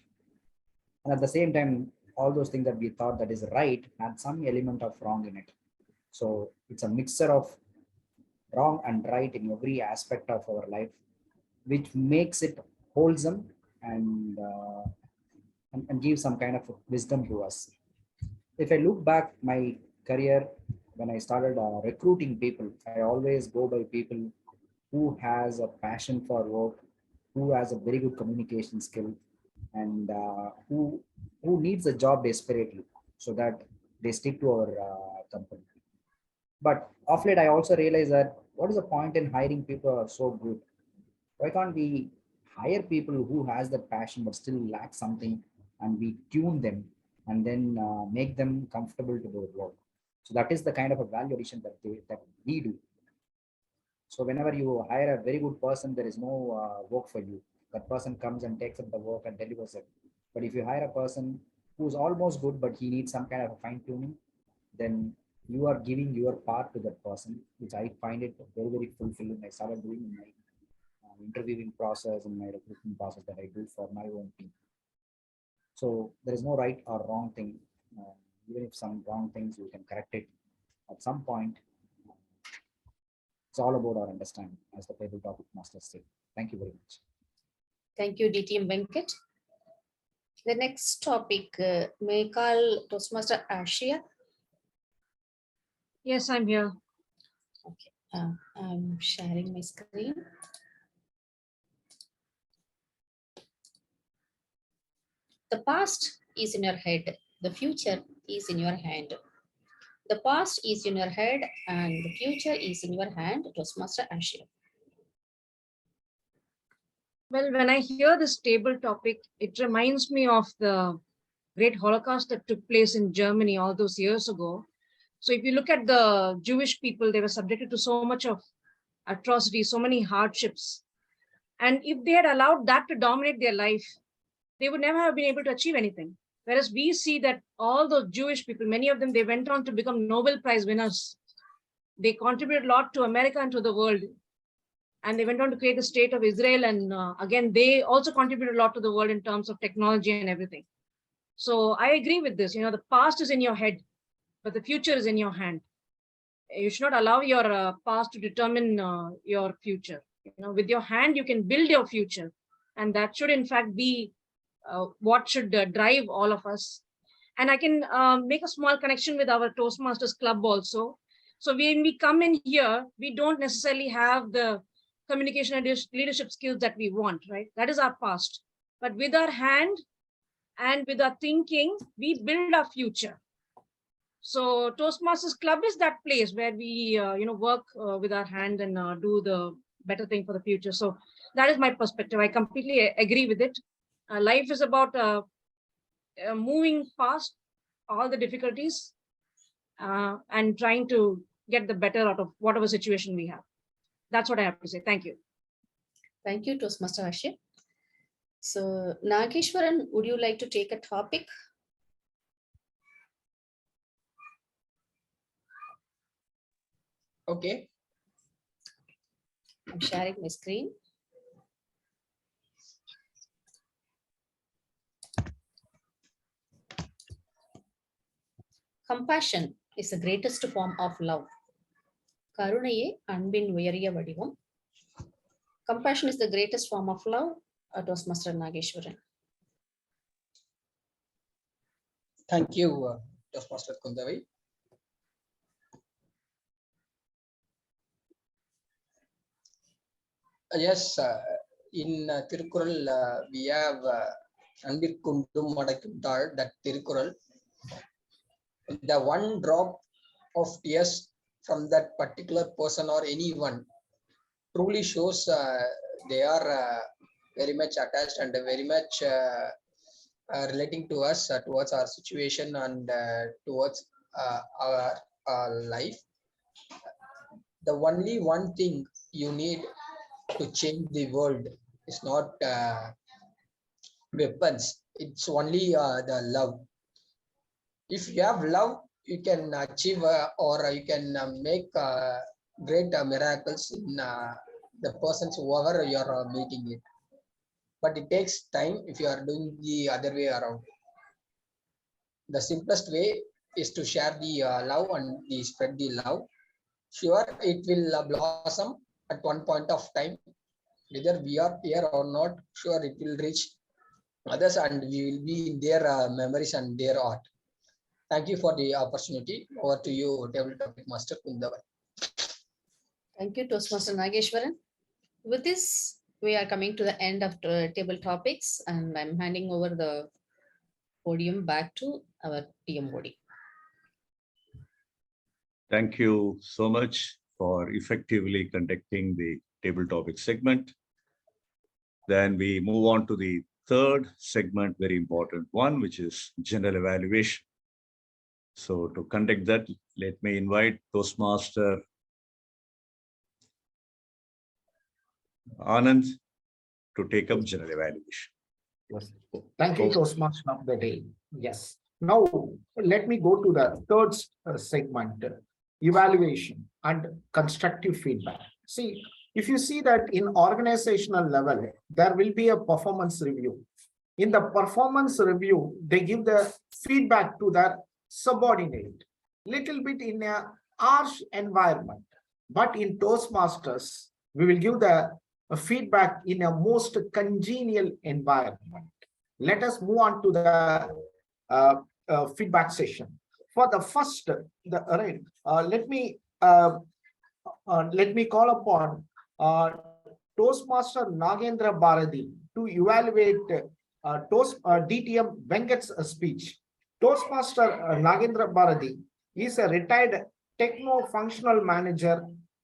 And at the same time, all those things that we thought that is right had some element of wrong in it. So it's a mixture of wrong and right in every aspect of our life, which makes it wholesome and gives some kind of wisdom to us. If I look back my career, when I started recruiting people, I always go by people who has a passion for work, who has a very good communication skill, and who needs a job desperately, so that they stick to our company. But of late, I also realized that what is the point in hiring people who are so good? Why can't we hire people who has that passion but still lack something, and we tune them and then make them comfortable to their work? So that is the kind of a value addition that we do. So whenever you hire a very good person, there is no work for you. That person comes and takes up the work and delivers it. But if you hire a person who's almost good, but he needs some kind of a fine tuning, then you are giving your part to that person, which I find it very, very fulfilling. I started doing in my interviewing process and my recruitment process that I do for my own team. So there is no right or wrong thing. Even if some wrong things, we can correct it at some point. It's all about our understanding, as the table topic masters say. Thank you very much. Thank you, DTM Venkat. The next topic, may I call Toastmaster Ashia? Yes, I'm here. Okay, I'm sharing my screen. The past is in your head. The future is in your hand. The past is in your head and the future is in your hand. Toastmaster Ashia. Well, when I hear this table topic, it reminds me of the great Holocaust that took place in Germany all those years ago. So if you look at the Jewish people, they were subjected to so much of atrocity, so many hardships. And if they had allowed that to dominate their life, they would never have been able to achieve anything. Whereas we see that all the Jewish people, many of them, they went on to become Nobel Prize winners. They contributed a lot to America and to the world. And they went on to create the state of Israel. And again, they also contributed a lot to the world in terms of technology and everything. So I agree with this. You know, the past is in your head, but the future is in your hand. You should not allow your past to determine your future. You know, with your hand, you can build your future. And that should, in fact, be what should drive all of us. And I can make a small connection with our Toastmasters Club also. So when we come in here, we don't necessarily have the communication and leadership skills that we want, right? That is our past. But with our hand and with our thinking, we build our future. So Toastmasters Club is that place where we, work with our hand and do the better thing for the future. So that is my perspective. I completely agree with it. Life is about moving past all the difficulties and trying to get the better out of whatever situation we have. That's what I have to say. Thank you. Thank you, Toastmaster Ashit. So, Nageshwaran, would you like to take a topic? Okay. I'm sharing my screen. Compassion is the greatest form of love. கருணையே அன்பின் உயரிய வடிவம். Compassion is the greatest form of love. Toastmaster Nageshwaran. Thank you, Toastmaster Kundavai. Yes, in Tirukural, we have Anbirkundum Madakuntal, that Tirukural. The one drop of tears from that particular person or anyone truly shows they are very much attached and very much relating to us, towards our situation and towards our life. The only one thing you need to change the world is not weapons, it's only the love. If you have love, you can achieve or you can make great miracles in the persons whoever you are meeting it. But it takes time if you are doing the other way around. The simplest way is to share the love and spread the love. Sure, it will blossom at one point of time. Whether we are here or not, sure, it will reach others and we will be in their memories and their art. Thank you for the opportunity. Over to you, Table Topic Master Kundavai. Thank you, Toastmaster Nageshwaran. With this, we are coming to the end of the table topics, and I'm handing over the podium back to our TMOD. Thank you so much for effectively conducting the table topic segment. Then we move on to the third segment, very important one, which is general evaluation. So to conduct that, let me invite Toastmaster Anand to take up general evaluation. Yes. Thank you, Toastmaster of the day. Yes. Now, let me go to the third segment, evaluation and constructive feedback. See, if you see that in organizational level, there will be a performance review. In the performance review, they give the feedback to their subordinate, little bit in a harsh environment. But in Toastmasters, we will give the feedback in a most congenial environment. Let us move on to the feedback session. For the first, let me call upon Toastmaster Nagendra Bharati to evaluate DTM Venkat's speech. Toastmaster Nagendra Bharati is a retired techno-functional manager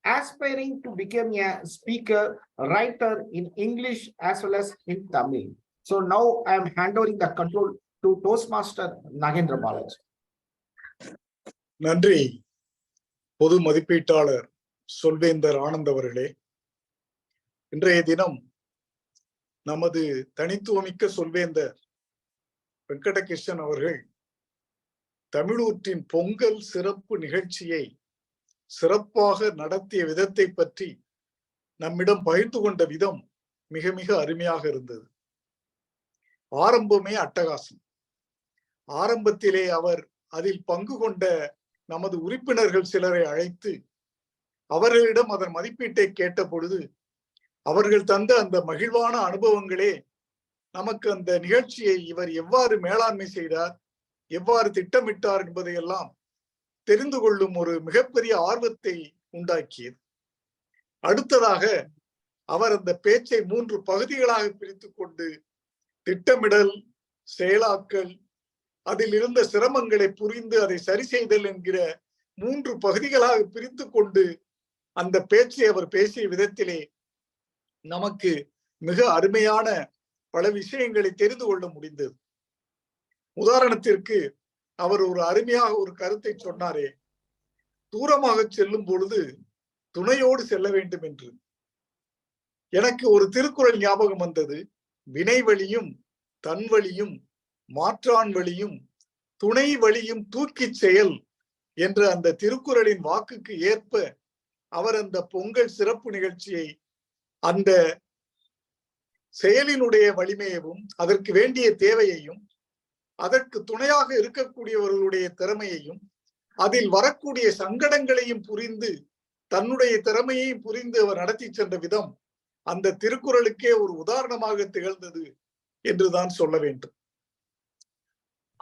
aspiring to become a speaker, writer in English as well as in Tamil. So now I am handing the control to Toastmaster Nagendra Bharati. நன்றி பொது மதிப்பீட்டாளர் சொல்வேந்தர் ஆனந்த் அவர்களே. இன்றைய தினம் நமது தனித்துவமிக்க சொல்வேந்தர் வெங்கடகிருஷ்ணன் அவர்கள் தமிழூற்றின் பொங்கல் சிறப்பு நிகழ்ச்சியை சிறப்பாக நடத்திய விதத்தை பற்றி நம்மிடம் பகிர்ந்து கொண்ட விதம் மிக மிக அருமையாக இருந்தது. ஆரம்பமே அட்டகாசம். ஆரம்பத்திலே அவர் அதில் பங்கு கொண்ட நமது உறுப்பினர்கள் சிலரை அழைத்து அவர்களிடம் அதன் மதிப்பீட்டை கேட்ட பொழுது அவர்கள் தந்த அந்த மகிழ்வான அனுபவங்களே நமக்கு அந்த நிகழ்ச்சியை இவர் எவ்வாறு மேலாண்மை செய்தார், எவ்வாறு திட்டமிட்டார் என்பதையெல்லாம் தெரிந்து கொள்ளும் ஒரு மிகப்பெரிய ஆர்வத்தை உண்டாக்கியது. அடுத்ததாக அவர் அந்த பேச்சை 3 பகுதிகளாக பிரித்து கொண்டு திட்டமிடல், செயலாக்கல், அதில் இருந்த சிரமங்களை புரிந்து அதை சரி செய்தல் என்கிற 3 பகுதிகளாக பிரித்து கொண்டு அந்த பேச்சை அவர் பேசிய விதத்திலே நமக்கு மிக அருமையான பல விஷயங்களை தெரிந்து கொள்ள முடிந்தது. உதாரணத்திற்கு அவர் ஒரு அருமையாக ஒரு கருத்தை சொன்னாரே, தூரமாக செல்லும் பொழுது துணையோடு செல்ல வேண்டும் என்று. எனக்கு ஒரு திருக்குறள் ஞாபகம் வந்தது. வினை வழியும் தன் வழியும் மாற்றான் வழியும் துணை வழியும் தூக்கிச் செயல் என்ற அந்த திருக்குறளின் வாக்குக்கு ஏற்ப அவர் அந்த பொங்கல் சிறப்பு நிகழ்ச்சியை அந்த செயலினுடைய வலிமையையும் அதற்கு வேண்டிய தேவையையும் அதற்கு துணையாக இருக்கக்கூடியவர்களுடைய திறமையையும் அதில் வரக்கூடிய சங்கடங்களையும் புரிந்து தன்னுடைய திறமையையும் புரிந்து அவர் நடத்தி சென்ற விதம் அந்த திருக்குறளுக்கே ஒரு உதாரணமாக திகழ்ந்தது என்றுதான் சொல்ல வேண்டும்.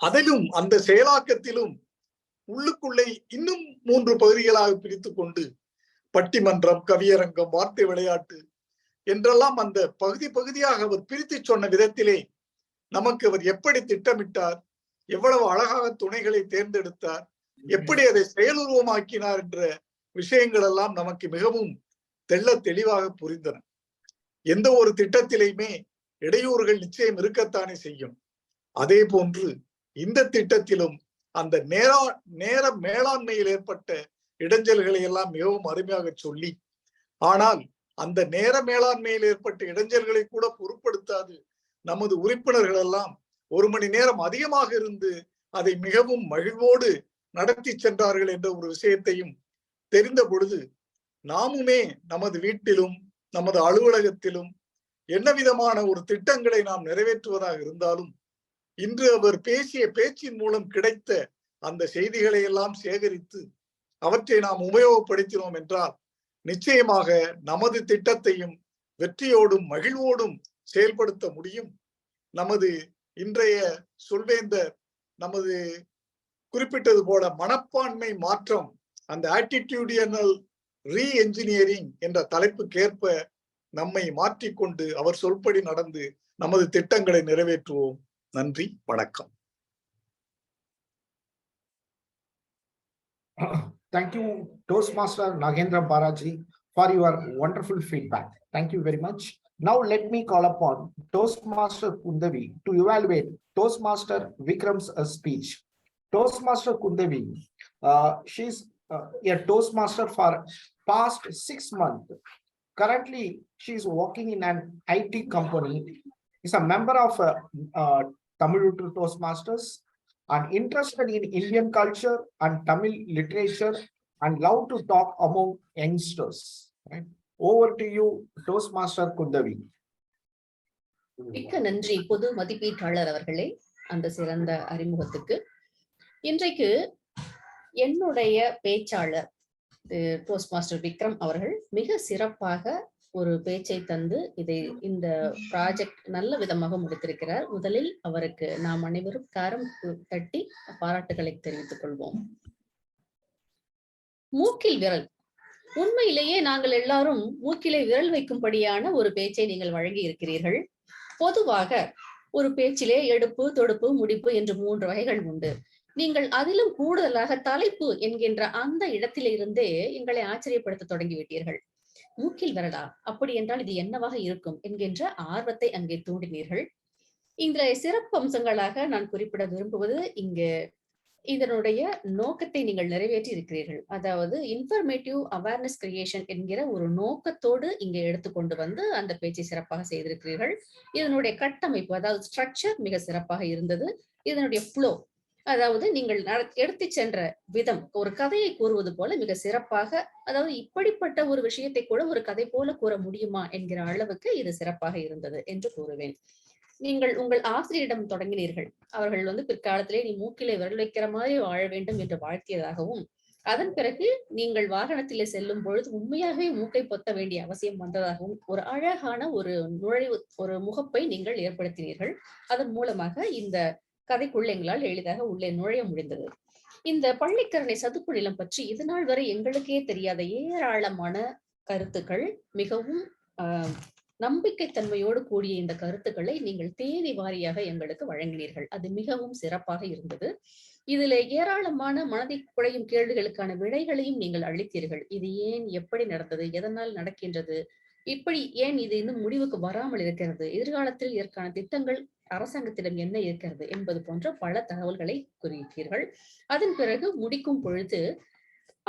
அதிலும் அந்த செயலாக்கத்திலும் உள்ளுக்குள்ளே இன்னும் 3 பகுதிகளாக பிரித்துக் கொண்டு பட்டிமன்றம், கவியரங்கம், வார்த்தை விளையாட்டு என்றெல்லாம் அந்த பகுதியாக அவர் பிரித்து சொன்ன விதத்திலே நமக்கு அவர் எப்படி திட்டமிட்டார், எவ்வளவு அழகாக துணைகளை தேர்ந்தெடுத்தார், எப்படி அதை செயலுருவமாக்கினார் என்ற விஷயங்கள் எல்லாம் நமக்கு மிகவும் தெள்ள தெளிவாக புரிந்தன. எந்த ஒரு திட்டத்திலையுமே இடையூறுகள் நிச்சயம் இருக்கத்தானே செய்யும். அதே போன்று இந்த திட்டத்திலும் அந்த நேர மேலாண்மையில் ஏற்பட்ட இடைஞ்சல்களை எல்லாம் மிகவும் அருமையாக சொல்லி, ஆனால் அந்த நேர மேலாண்மையில் ஏற்பட்ட இடைஞ்சல்களை கூட பொருட்படுத்தாது நமது உறுப்பினர்கள் எல்லாம் 1 மணி நேரம் அதிகமாக இருந்து அதை மிகவும் மகிழ்வோடு நடத்தி சென்றார்கள் என்ற ஒரு விஷயத்தையும் தெரிந்த பொழுது நாமுமே நமது வீட்டிலும் நமது அலுவலகத்திலும் என்ன விதமான ஒரு திட்டங்களை நாம் நிறைவேற்றுவதாக இருந்தாலும் இன்று அவர் பேசிய பேச்சின் மூலம் கிடைத்த அந்த செய்திகளை எல்லாம் சேகரித்து அவற்றை நாம் உபயோகப்படுத்தினோம் என்றால் நிச்சயமாக நமது திட்டத்தையும் வெற்றியோடும் மகிழ்வோடும் செயல்படுத்த முடியும். நமது இன்றைய சொல்வேந்தர் நமது குறிப்பிட்டது போல மனப்பான்மை மாற்றம், அந்த ஆட்டிடியூடினல் ரீஎன்ஜினியரிங் என்ற தலைப்புக்கேற்ப நம்மை மாற்றிக்கொண்டு அவர் சொல்படி நடந்து நமது திட்டங்களை நிறைவேற்றுவோம். நன்றி, வணக்கம். Thank you, Toastmaster Nagendra Baraji, for your wonderful feedback. Thank you very much. Now let me call upon Toastmaster Kundavi to evaluate Toastmaster Vikram's speech. Toastmaster Kundavi, she's a Toastmaster for past 6 months. Currently, she is working in an IT company. Is a member of Tamil Toastmasters and interested in Indian culture and Tamil literature and love to talk among youngsters. Right? Over to you, Toastmaster Kundavi. மிக்க நன்றி பொது மதிப்பீட்டாளர் அவர்களே அந்த சிறந்த அறிமுகத்துக்கு. இன்றைக்கு என்னுடைய பேச்சாளர் டோஸ்ட்மாஸ்டர் விக்ரம் அவர்கள் மிக சிறப்பாக ஒரு பேச்சை தந்து இந்த ப்ராஜெக்ட் நல்ல விதமாக முடித்திருக்கிறார். முதலில் அவருக்கு நாம் அனைவரும் கரம் தட்டி பாராட்டுகளை தெரிவித்துக் கொள்வோம். மூக்கில் விரல், உண்மையிலேயே நாங்கள் எல்லாரும் மூக்கிலே விரல் வைக்கும்படியான ஒரு பேச்சை நீங்கள் வழங்கி இருக்கிறீர்கள். பொதுவாக ஒரு பேச்சிலே எடுப்பு, தொடுப்பு, முடிப்பு என்று 3 வகைகள் உண்டு. நீங்கள் அதிலும் கூடுதலாக தலைப்பு என்கின்ற அந்த இடத்திலிருந்தே எங்களை ஆச்சரியப்படுத்த தொடங்கிவிட்டீர்கள். மூக்கில் விரலா, அப்படி என்றால் இது என்னவாக இருக்கும் என்கின்ற ஆர்வத்தை அங்கே தூண்டினீர்கள். இந்த சிறப்பு அம்சங்களாக நான் குறிப்பிட விரும்புவது, இங்கு இதனுடைய நோக்கத்தை நீங்கள் நிறைவேற்றி இருக்கிறீர்கள். அதாவது இன்ஃபர்மேட்டிவ் அவேர்னஸ் கிரியேஷன் என்கிற ஒரு நோக்கத்தோடு இங்கே எடுத்துக்கொண்டு வந்து அந்த பேச்சை சிறப்பாக செய்திருக்கிறீர்கள். இதனுடைய கட்டமைப்பு, அதாவது ஸ்ட்ரக்சர் மிக சிறப்பாக இருந்தது. இதனுடைய ஃப்ளோ, அதாவது நீங்கள் எடுத்து சென்ற விதம், ஒரு கதையை கூறுவது போல மிக சிறப்பாக, அதாவது இப்படிப்பட்ட ஒரு விஷயத்தை கூட ஒரு கதை போல கூற முடியுமா என்கிற அளவுக்கு இது சிறப்பாக இருந்தது என்று கூறுவேன். நீங்கள் உங்கள் ஆசிரியரிடம் தொடங்கினீர்கள். அவர்கள் பிற்காலத்திலே நீ மூக்கிலே விரல் வைக்கிற மாதிரி வாழ வேண்டும் என்று வாழ்த்தியதாகவும், அதன் பிறகு நீங்கள் வாகனத்திலே செல்லும் பொழுது உண்மையாகவே மூக்கை பொத்த வேண்டிய அவசியம் வந்ததாகவும் ஒரு அழகான ஒரு நுழைவு, ஒரு முகப்பை நீங்கள் ஏற்படுத்தினீர்கள். அதன் மூலமாக இந்த கதைக்குள்ள எங்களால் எளிதாக உள்ளே நுழைய முடிந்தது. இந்த பள்ளிக்கரணை சதுப்பு நிலம் பற்றி இதுநாள் வரை எங்களுக்கே தெரியாத ஏராளமான கருத்துக்கள், மிகவும் நம்பிக்கைத்தன்மையோடு கூடிய இந்த கருத்துக்களை நீங்கள் தேதி வாரியாக எங்களுக்கு வழங்கினீர்கள். அது மிகவும் சிறப்பாக இருந்தது. இதில் ஏராளமான மனதை குழையும் கேள்விகளுக்கான விடைகளையும் நீங்கள் அளித்தீர்கள். இது ஏன், எப்படி நடந்தது, எதனால் நடக்கின்றது, இப்படி ஏன் இது இன்னும் முடிவுக்கு வராமல் இருக்கிறது, எதிர்காலத்தில் இதற்கான திட்டங்கள் அரசாங்கத்திடம் என்ன இருக்கிறது என்பது போன்ற பல தகவல்களை குறித்தீர்கள். அதன் பிறகு முடிக்கும் பொழுது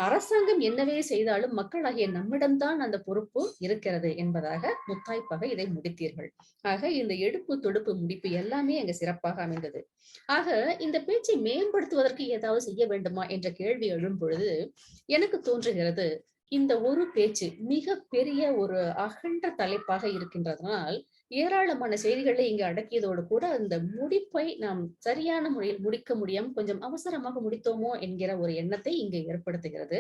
அரசாங்கம் என்னவே செய்தாலும் மக்களாகிய நம்மிடம்தான் அந்த பொறுப்பு இருக்கிறது என்பதாக முத்தாய்ப்பாக இதை முடித்தீர்கள். ஆக இந்த எடுப்பு தொடுப்பு முடிப்பு எல்லாமே அங்க சிறப்பாக அமைந்தது. ஆக இந்த பேச்சை மேம்படுத்துவதற்கு ஏதாவது செய்ய வேண்டுமா என்ற கேள்வி எழும் பொழுது எனக்கு தோன்றுகிறது, இந்த ஒரு பேச்சு மிக பெரிய ஒரு அகன்ற தலைப்பாக இருக்கின்றதனால் ஏராளமான செய்திகளை இங்கு அடக்கியதோடு கூட அந்த முடிப்பை நாம் சரியான முறையில் முடிக்க முடியாம கொஞ்சம் அவசரமாக முடித்தோமோ என்கிற ஒரு எண்ணத்தை இங்கு ஏற்படுத்துகிறது.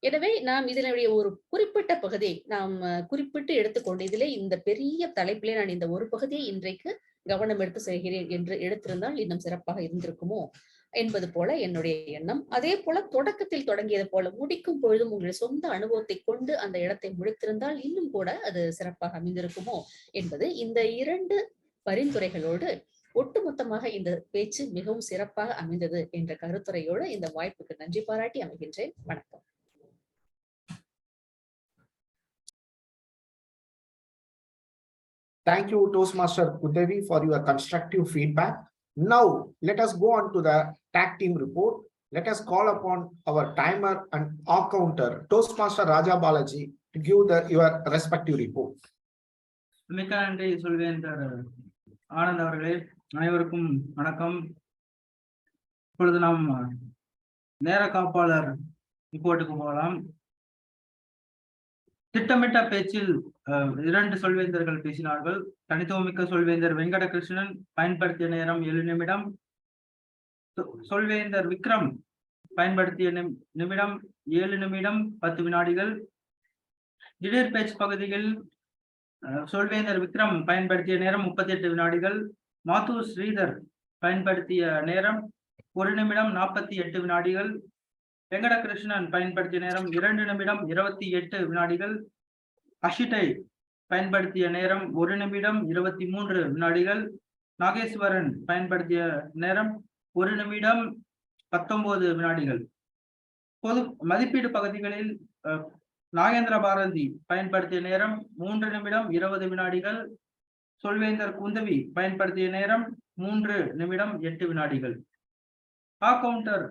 எனவே நாம் இதனுடைய ஒரு குறிப்பிட்ட பகுதியை நாம் குறிப்பிட்டு எடுத்துக்கொண்டு இதிலே இந்த பெரிய தலைப்பிலே நான் இந்த ஒரு பகுதியை இன்றைக்கு கவனம் எடுத்து செய்கிறேன் என்று எடுத்திருந்தால் இன்னும் சிறப்பாக இருந்திருக்குமோ என்பது போல என்னுடைய எண்ணம். அதே போல தொடக்கத்தில் தொடங்கியது போல முடிக்கும் பொழுதும் உங்களுடைய சொந்த அனுபவத்தை கொண்டு அந்த இடத்தை முடித்திருந்தால் இன்னும் கூட அது சிறப்பாக அமைந்திருக்குமோ என்பது இந்த 2 பரிந்துரைகளோடு ஒட்டுமொத்தமாக இந்த பேச்சு மிகவும் சிறப்பாக அமைந்தது என்ற கருத்துரையோடு இந்த வாய்ப்புக்கு நன்றி பாராட்டி அமைகின்றேன். வணக்கம். Thank you, Toastmaster Kudevi, for your constructive feedback. Now, let us go on to the tag team report. Let us call upon our timer and our counter, Toastmaster Raja Balaji, to give your respective report. மிக்க நன்றி சொல்வேந்தர் ஆனந்த் அவர்களே. அனைவருக்கும் வணக்கம். இப்பொழுது நாம் நேர காப்பாளர் ரிப்போர்ட்டுக்கு போகலாம். திட்டமிட்ட பேச்சில் 2 சொல்வேந்தர்கள் பேசினார்கள். தனித்துவமிக்க சொல்வேந்தர் வெங்கடகிருஷ்ணன் பயன்படுத்திய நேரம் 7 நிமிடம். சொல்வேந்தர் விக்ரம் பயன்படுத்திய நிமிடம் 7 நிமிடம் 10 வினாடிகள். திடீர் பேச்சு பகுதியில் சொல்வேந்தர் விக்ரம் பயன்படுத்திய நேரம் 38 வினாடிகள். மாத்தூர் ஸ்ரீதர் பயன்படுத்திய நேரம் 1 நிமிடம் 48 வினாடிகள். வெங்கடகிருஷ்ணன் பயன்படுத்திய நேரம் 2 நிமிடம் 28 வினாடிகள். அஷிட்டை பயன்படுத்திய நேரம் 1 நிமிடம் 23 வினாடிகள். நாகேஸ்வரன் பயன்படுத்திய நேரம் 1 நிமிடம் 19 வினாடிகள். பொது மதிப்பீடு பகுதிகளில் நாகேந்திர பாரதி பயன்படுத்திய நேரம் 3 நிமிடம் 20 வினாடிகள். சொல்வேந்தர் குந்தவி பயன்படுத்திய நேரம் 3 நிமிடம் 8 வினாடிகள். கவுண்டர்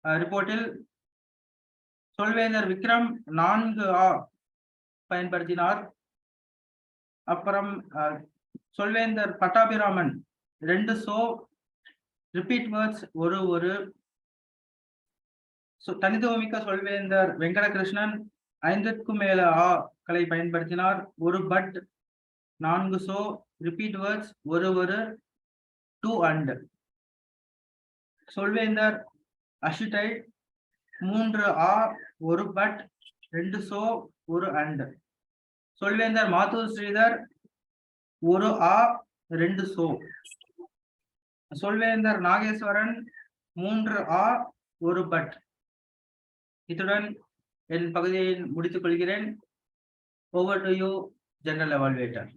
ரிப்போர்ட்டில் சொல்வேந்தர் விக்ரம் 4 பயன்படுத்தினார். அப்புறம் சொல்வேந்தர் பட்டாபிராமன் 2 ரிப்பீட் வேர்ட்ஸ் ஒரு தனித்துவமிக்க சொல்வேந்தர் வெங்கடகிருஷ்ணன் 5க்கும் மேல களை பயன்படுத்தினார். 1 பட் 4 ரிப்பீட் வேர்ட்ஸ் ஒரு 2 அண்ட். சொல்வேந்தர் அஷிட்டை 3 1 பட் 2 1 அண்ட். சொல்வேந்தர் மாத்தூர் ஸ்ரீதர் 1 2 சொல்வேந்தர் நாகேஸ்வரன் 3 1 பட். இத்துடன் என் பகுதியை முடித்துக் கொள்கிறேன். Over to you general evaluator.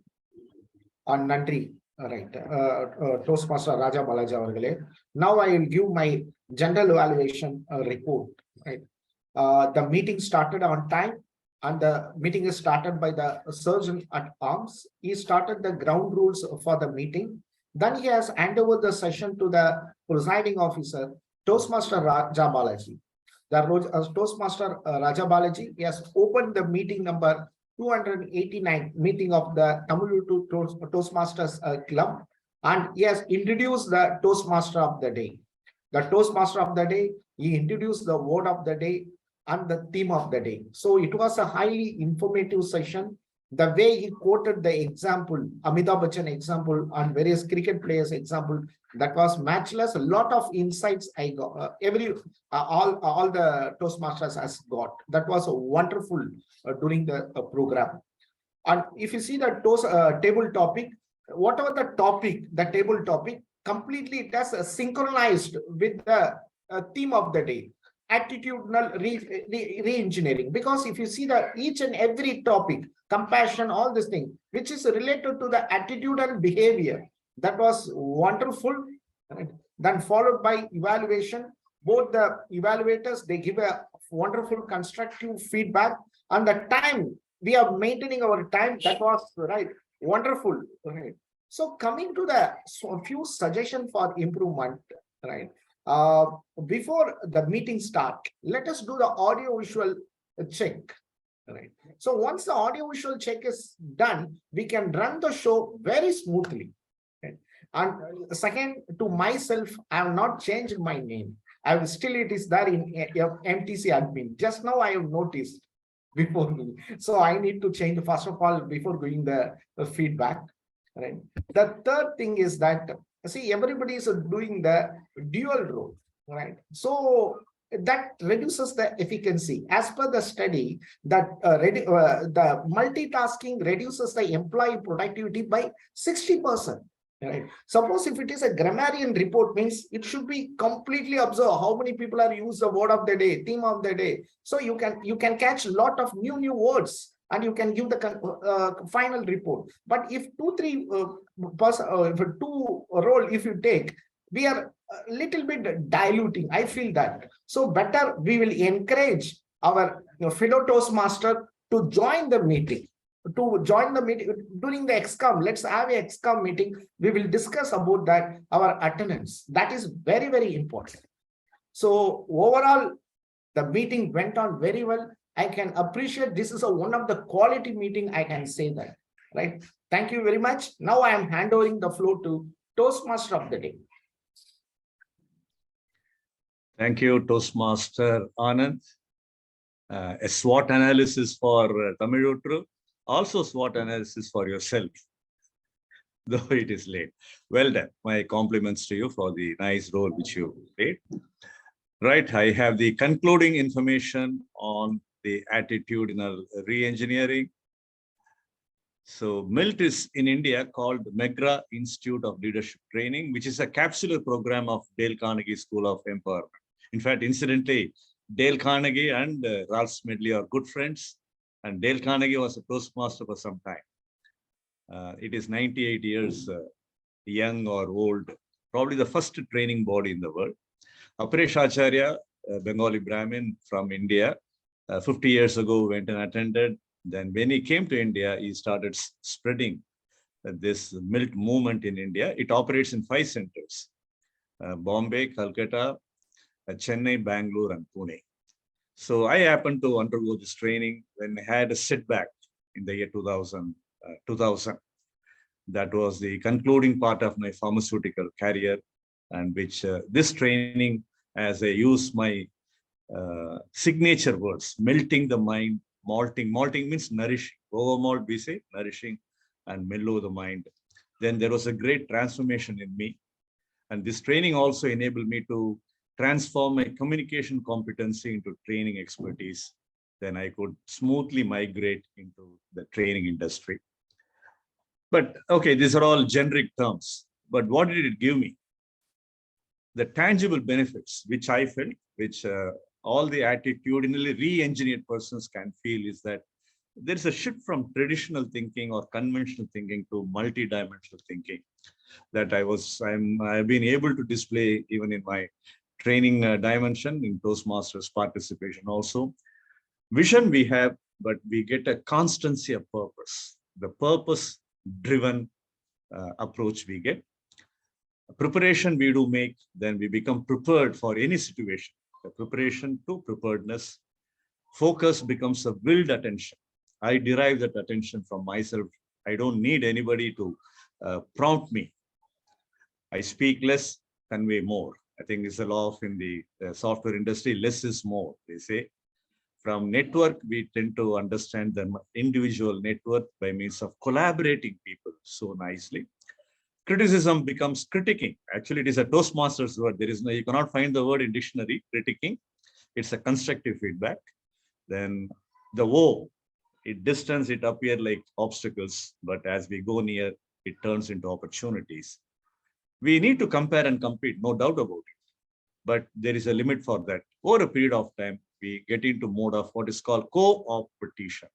நன்றி. Right. Toastmaster Raja Balaji அவர்களே. Now I will give my general evaluation report. Right. The meeting started on time and the meeting is started by the surgeon at arms. He started the ground rules for the meeting. Then he has handed over the session to the presiding officer, Toastmaster Raja Balaji. The Toastmaster Raja Balaji, he has opened the meeting number 289 meeting of the Tamil Toastmasters Club, and he has introduced the Toastmaster of the day. The Toastmaster of the day, he introduced the word of the day and the theme of the day. So it was a highly informative session. The way he quoted the example, Amitabh Bachchan example and various cricket players example, that was matchless. A lot of insights I got. All the Toastmasters has got. That was wonderful during the program. And if you see the table topic, whatever the topic, the table topic, completely it has synchronized with the theme of the day. attitudinal re-engineering. Because if you see that each and every topic, compassion, all this thing, which is related to the attitude and behavior, that was wonderful. Right? Then followed by evaluation. Both the evaluators, they give a wonderful constructive feedback. And the time, we are maintaining our time, that was right, wonderful. Right? So coming to the few suggestions for improvement, right? Before the meeting start, let us do the audio visual check. Right. So once the audio visual check is done, we can run the show very smoothly. Right? And second, to myself, I have not changed my name. I will still, it is there in MTC admin. Just now I have noticed before me. So I need to change first of all before doing the feedback. Right. The third thing is that, see, everybody is doing the dual role, right? So that reduces the efficiency. As per the study, that the multitasking reduces the employee productivity by 60%. Right. Suppose if it is a grammarian report, means it should be completely observed how many people are used the word of the day, theme of the day. So you can catch a lot of new words, and you can give the final report. But if two role, if you take, we are a little bit diluting. I feel that. So better we will encourage our fellow Toastmaster to join the meeting. During the XCOM. Let's have a XCOM meeting. We will discuss about that, our attendance. That is very, very important. So overall, the meeting went on very well. I can appreciate this is one of the quality meeting, I can say that, right? Thank you very much. Now I am handing the floor to Toastmaster of the day. Thank you, Toastmaster Anand. A SWOT analysis for Tamilutru, also SWOT analysis for yourself, though it is late. Well done. My compliments to you for the nice role which you played. Right, I have the concluding information on the attitudinal re-engineering. So MILT is in India called McGraw Institute of Leadership Training, which is a capsular program of Dale Carnegie School of Empowerment. In fact, incidentally, Dale Carnegie and Ralph Smedley are good friends, and Dale Carnegie was a Toastmaster for some time. It is 98 years young or old, probably the first training body in the world. Aparesh Acharya, Bengali Brahmin from India, 50 years ago went and attended. Then when he came to India, he started spreading this MILT movement in India. It operates in 5 centers, Bombay, Calcutta, Chennai, Bangalore, and Pune. So I happened to undergo this training when I had a setback in the year 2000. That was the concluding part of my pharmaceutical career, and which this training, as I use my signature words, melting the mind, malting means nourishing, over malt we say nourishing, and mellow the mind. Then there was a great transformation in me. And this training also enabled me to transform my communication competency into training expertise. Then I could smoothly migrate into the training industry. But okay, these are all generic terms. But what did it give me? The tangible benefits which I felt, which all the attitudinally re-engineered persons can feel, is that there's a shift from traditional thinking or conventional thinking to multi-dimensional thinking that I've been able to display even in my training dimension in Toastmasters participation also. Vision we have, but we get a constancy of purpose, the purpose-driven approach we get. Preparation we do make, then we become prepared for any situation. The preparation to preparedness. Focus becomes a willed attention. I derive that attention from myself. I don't need anybody to prompt me. I speak less, convey more. I think it's a law of in the software industry, less is more, they say. From network, we tend to understand the individual network by means of collaborating people so nicely. Criticism becomes critiquing. Actually, it is a Toastmasters word. There is no, you cannot find the word in dictionary, critiquing. It's a constructive feedback. Then the woe, it distance, it appear like obstacles, but as we go near, it turns into opportunities. We need to compare and compete, no doubt about it. but there is a limit for that. Over a period of time, we get into mode of what is called co-opetition.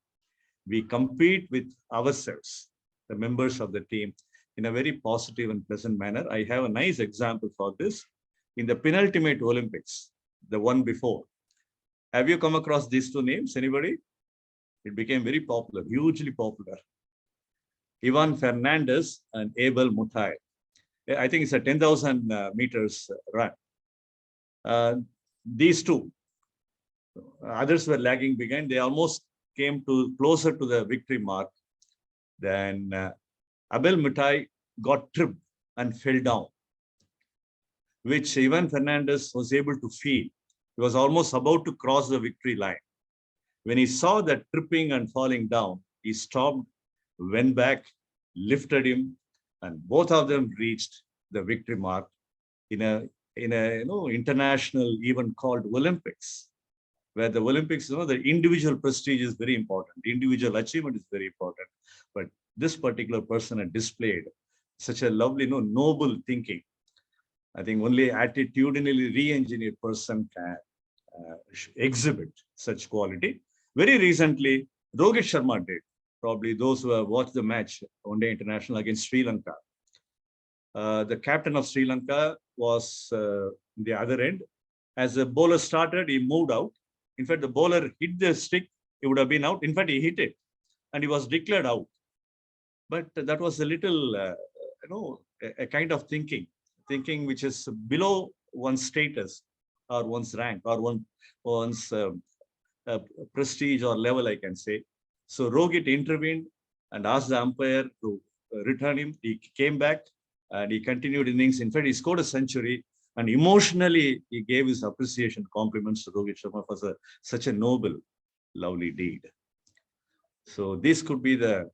We compete with ourselves, the members of the team, in a very positive and pleasant manner. I have a nice example for this. In the penultimate Olympics, the one before, have you come across these two names? Anybody? It became very popular, hugely popular. Ivan Fernandez and Abel Mutai. I think it's a 10,000 meters run. These two, others were lagging behind. They almost came to closer to the victory mark. Then Abel Mutai got tripped and fell down, which Ivan Fernandez was able to feel. He was almost about to cross the victory line. When he saw that tripping and falling down, he stopped, went back, lifted him, and both of them reached the victory mark in a international event called Olympics, where the Olympics, the individual prestige is very important. The individual achievement is very important. But this particular person had displayed such a lovely, noble thinking. I think only attitudinally re-engineered person can exhibit such quality. Very recently, Rohit Sharma did. Probably those who have watched the match One Day International against Sri Lanka. The captain of Sri Lanka was the other end. As the bowler started, he moved out. In fact, the bowler hit the stick, he would have been out. In fact, he hit it and he was declared out. But that was a little, a kind of thinking which is below one's status or one's rank or one's prestige or level, I can say. So Rohit intervened and asked the umpire to return him. He came back and he continued innings. In fact, he scored a century, and emotionally he gave his appreciation, compliments to Rohit Sharma for such a noble, lovely deed. So this could be the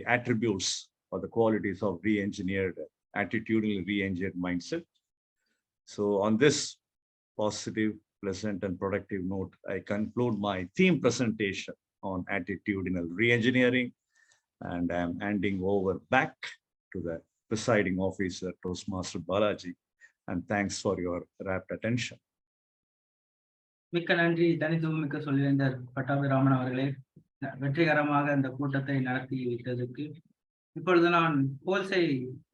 attributes or the qualities of re-engineered, attitudinal re-engineered mindset. So on this positive, pleasant, and productive note, I conclude my theme presentation on attitudinal re-engineering, and I'm handing over back to the presiding officer, Toastmaster Balaji, and thanks for your rapt attention. மிக்க நன்றி தனித்துவமிக்க சொல்லியிருந்தார் பட்டாபிராமன் அவர்களே, வெற்றிகரமாக இந்த கூட்டத்தை நடத்தி வைத்ததற்கு. இப்பொழுது நான் போல்ஸை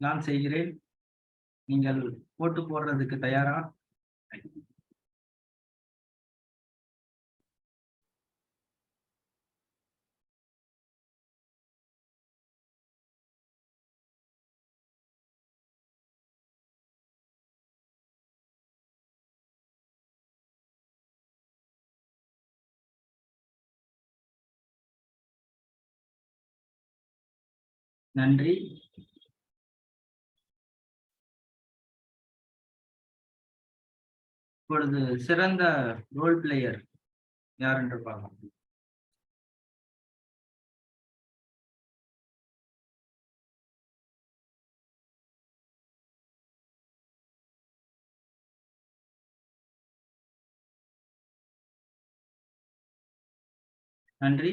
நான் செய்கிறேன். நீங்கள் ஓட்டு போடுறதுக்கு தயாரா? நன்றி. இப்பொழுது சிறந்த ரோல் பிளேயர் யார் என்று பார்க்கலாம். நன்றி.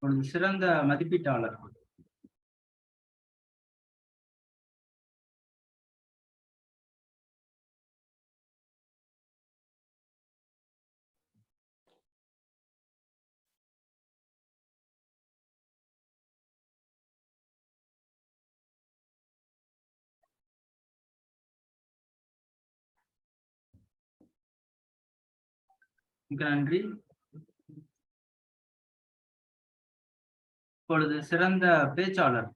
இப்பொழுது சிறந்த மதிப்பீட்டாளர். மிக்க நன்றி. இப்பொழுது சிறந்த பேச்சாளர்.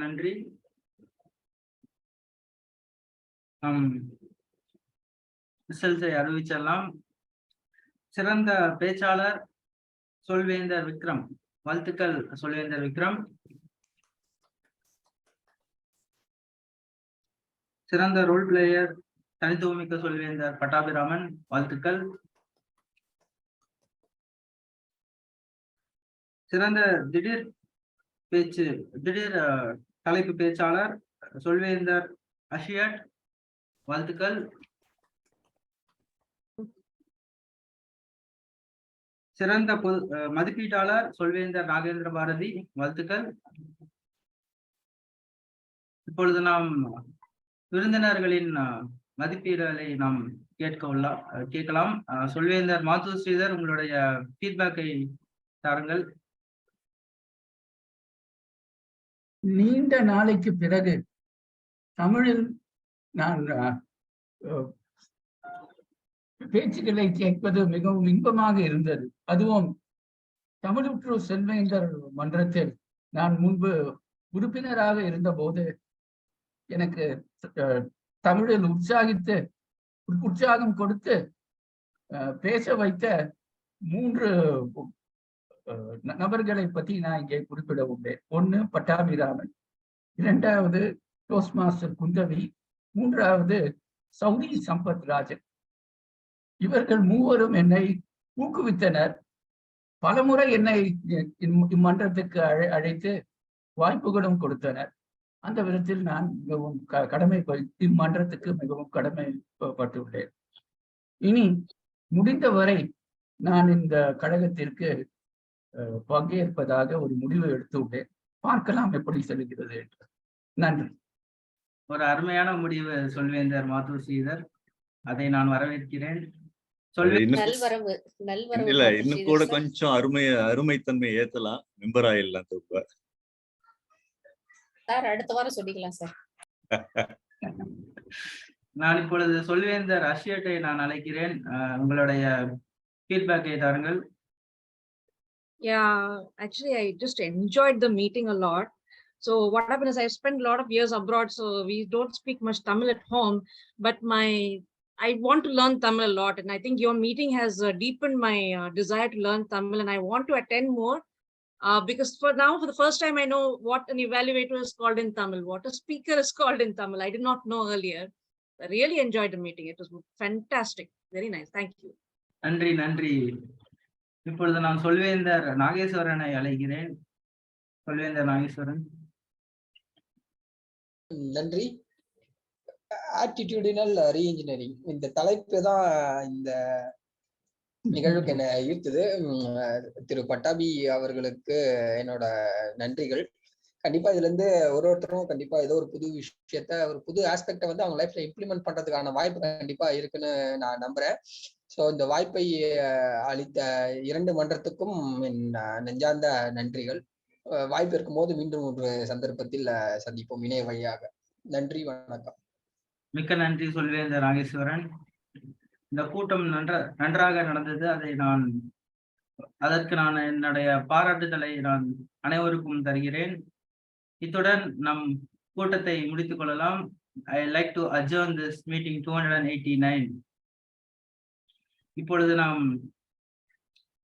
நன்றி. ரிசல்ட்ஸை அறிவிச்செல்லாம். சிறந்த பேச்சாளர் சொல்வேந்தர் விக்ரம். வாழ்த்துக்கள் சொல்வேந்தர் விக்ரம். சிறந்த ரோல் பிளேயர் தனித்துவமிக்க சொல்வேந்தர் பட்டாபிராமன், வாழ்த்துக்கள். சிறந்த திடீர் தலைப்பு பேச்சாளர் சொல்வேந்தர் அஷியட், வாழ்த்துக்கள். சிறந்த மதிப்பீட்டாளர் சொல்வேந்தர் நாகேந்திர பாரதி, வாழ்த்துக்கள். இப்பொழுது நாம் விருந்தினர்களின் மதிப்பீடுகளை நாம் கேட்கலாம். சொல்வேந்தர் மாத்து ஸ்ரீதர், உங்களுடைய ஃபீட்பேக்கை தாருங்கள். நீண்ட நாளைக்கு பிறகு தமிழில் நான் பேச்சுக்களை கேட்பது மிகவும் இன்பமாக இருந்தது. அதுவும் தமிழுற்று செல்வேந்தர் மன்றத்தில் நான் முன்பு உறுப்பினராக இருந்தபோது எனக்கு தமிழில் உற்சாகம் கொடுத்து பேச வைத்த 3 நபர்களை பற்றி நான் இங்கே குறிப்பிட உள்ளேன். 1 பட்டாபிராமன், 2வது டோஸ்ட் மாஸ்டர் குந்தவி, 3வது சௌதி சம்பத் ராஜன். இவர்கள் 3வரும் என்னை ஊக்குவித்தனர். பலமுறை என்னை இம்மன்றத்துக்கு அழைத்து வாய்ப்புகளும் கொடுத்தனர். அந்த விதத்தில் நான் மிகவும் இம்மன்றத்துக்கு மிகவும் கடமைப்பட்டுள்ளேன். இனி முடிந்தவரை நான் இந்த கழகத்திற்கு பங்கேற்பதாக ஒரு முடிவு எடுத்துள்ளேன். பார்க்கலாம் எப்படி செல்கிறது என்று. நன்றி. ஒரு அருமையான முடிவு சொல்வேந்தர் மாத்து ஸ்ரீதர், அதை நான் வரவேற்கிறேன். இல்ல, இன்னும் கூட கொஞ்சம் அருமைத்தன்மை ஏத்தலாம், மெம்பர் ஆயிடலாம். சார் அடுத்த வாரம் சொல்லிக்கலாம் சார். நான் இப்பொழுது சொல்வேந்தர் அஷியட்டை நான் அழைக்கிறேன். உங்களுடைய ஃபீட்பேக்கை தாருங்கள். Yeah, actually, I just enjoyed the meeting a lot. So what happened is I spent a lot of years abroad, so we don't speak much Tamil at home, but I want to learn Tamil a lot. And I think your meeting has deepened my desire to learn Tamil, and I want to attend more because for the first time, I know what an evaluator is called in Tamil, what a speaker is called in Tamil. I did not know earlier. I really enjoyed the meeting. It was fantastic. Very nice. Thank you. நன்றி. இப்பொழுது நான் சொல்வேந்தர் நாகேஸ்வரனை அழைக்கிறேன். சொல்வேந்தர் நாகேஸ்வரன். நன்றி. Attitudinal re-engineering இந்த தலைப்பு தான் இந்த நிகழ்வுக்கு என்ன ஈர்த்தது. திரு பட்டாபி அவர்களுக்கு என்னோட நன்றிகள். கண்டிப்பா இதுல இருந்து ஒருத்தரும் கண்டிப்பா ஏதோ ஒரு புது விஷயத்த, ஒரு புது ஆஸ்பெக்ட வந்து அவங்க லைஃப்ல இம்ப்ளிமெண்ட் பண்றதுக்கான வாய்ப்பு கண்டிப்பா இருக்குன்னு நான் நம்புறேன். ஸோ இந்த வாய்ப்பை அளித்த 2 மன்றத்துக்கும் என் நெஞ்சார்ந்த நன்றிகள். வாய்ப்பு இருக்கும்போது மீண்டும் ஒரு சந்தர்ப்பத்தில் சந்திப்போம் இணைய வழியாக. நன்றி, வணக்கம். மிக்க நன்றி சொல்வேந்தர் நாகேஸ்வரன். இந்த கூட்டம் நன்றாக நடந்தது. அதற்கு நான் என்னுடைய பாராட்டுதலை நான் அனைவருக்கும் தருகிறேன். இத்துடன் நம் கூட்டத்தை முடித்துக் கொள்ளலாம். I like to adjourn this meeting 289. இப்பொழுது நாம்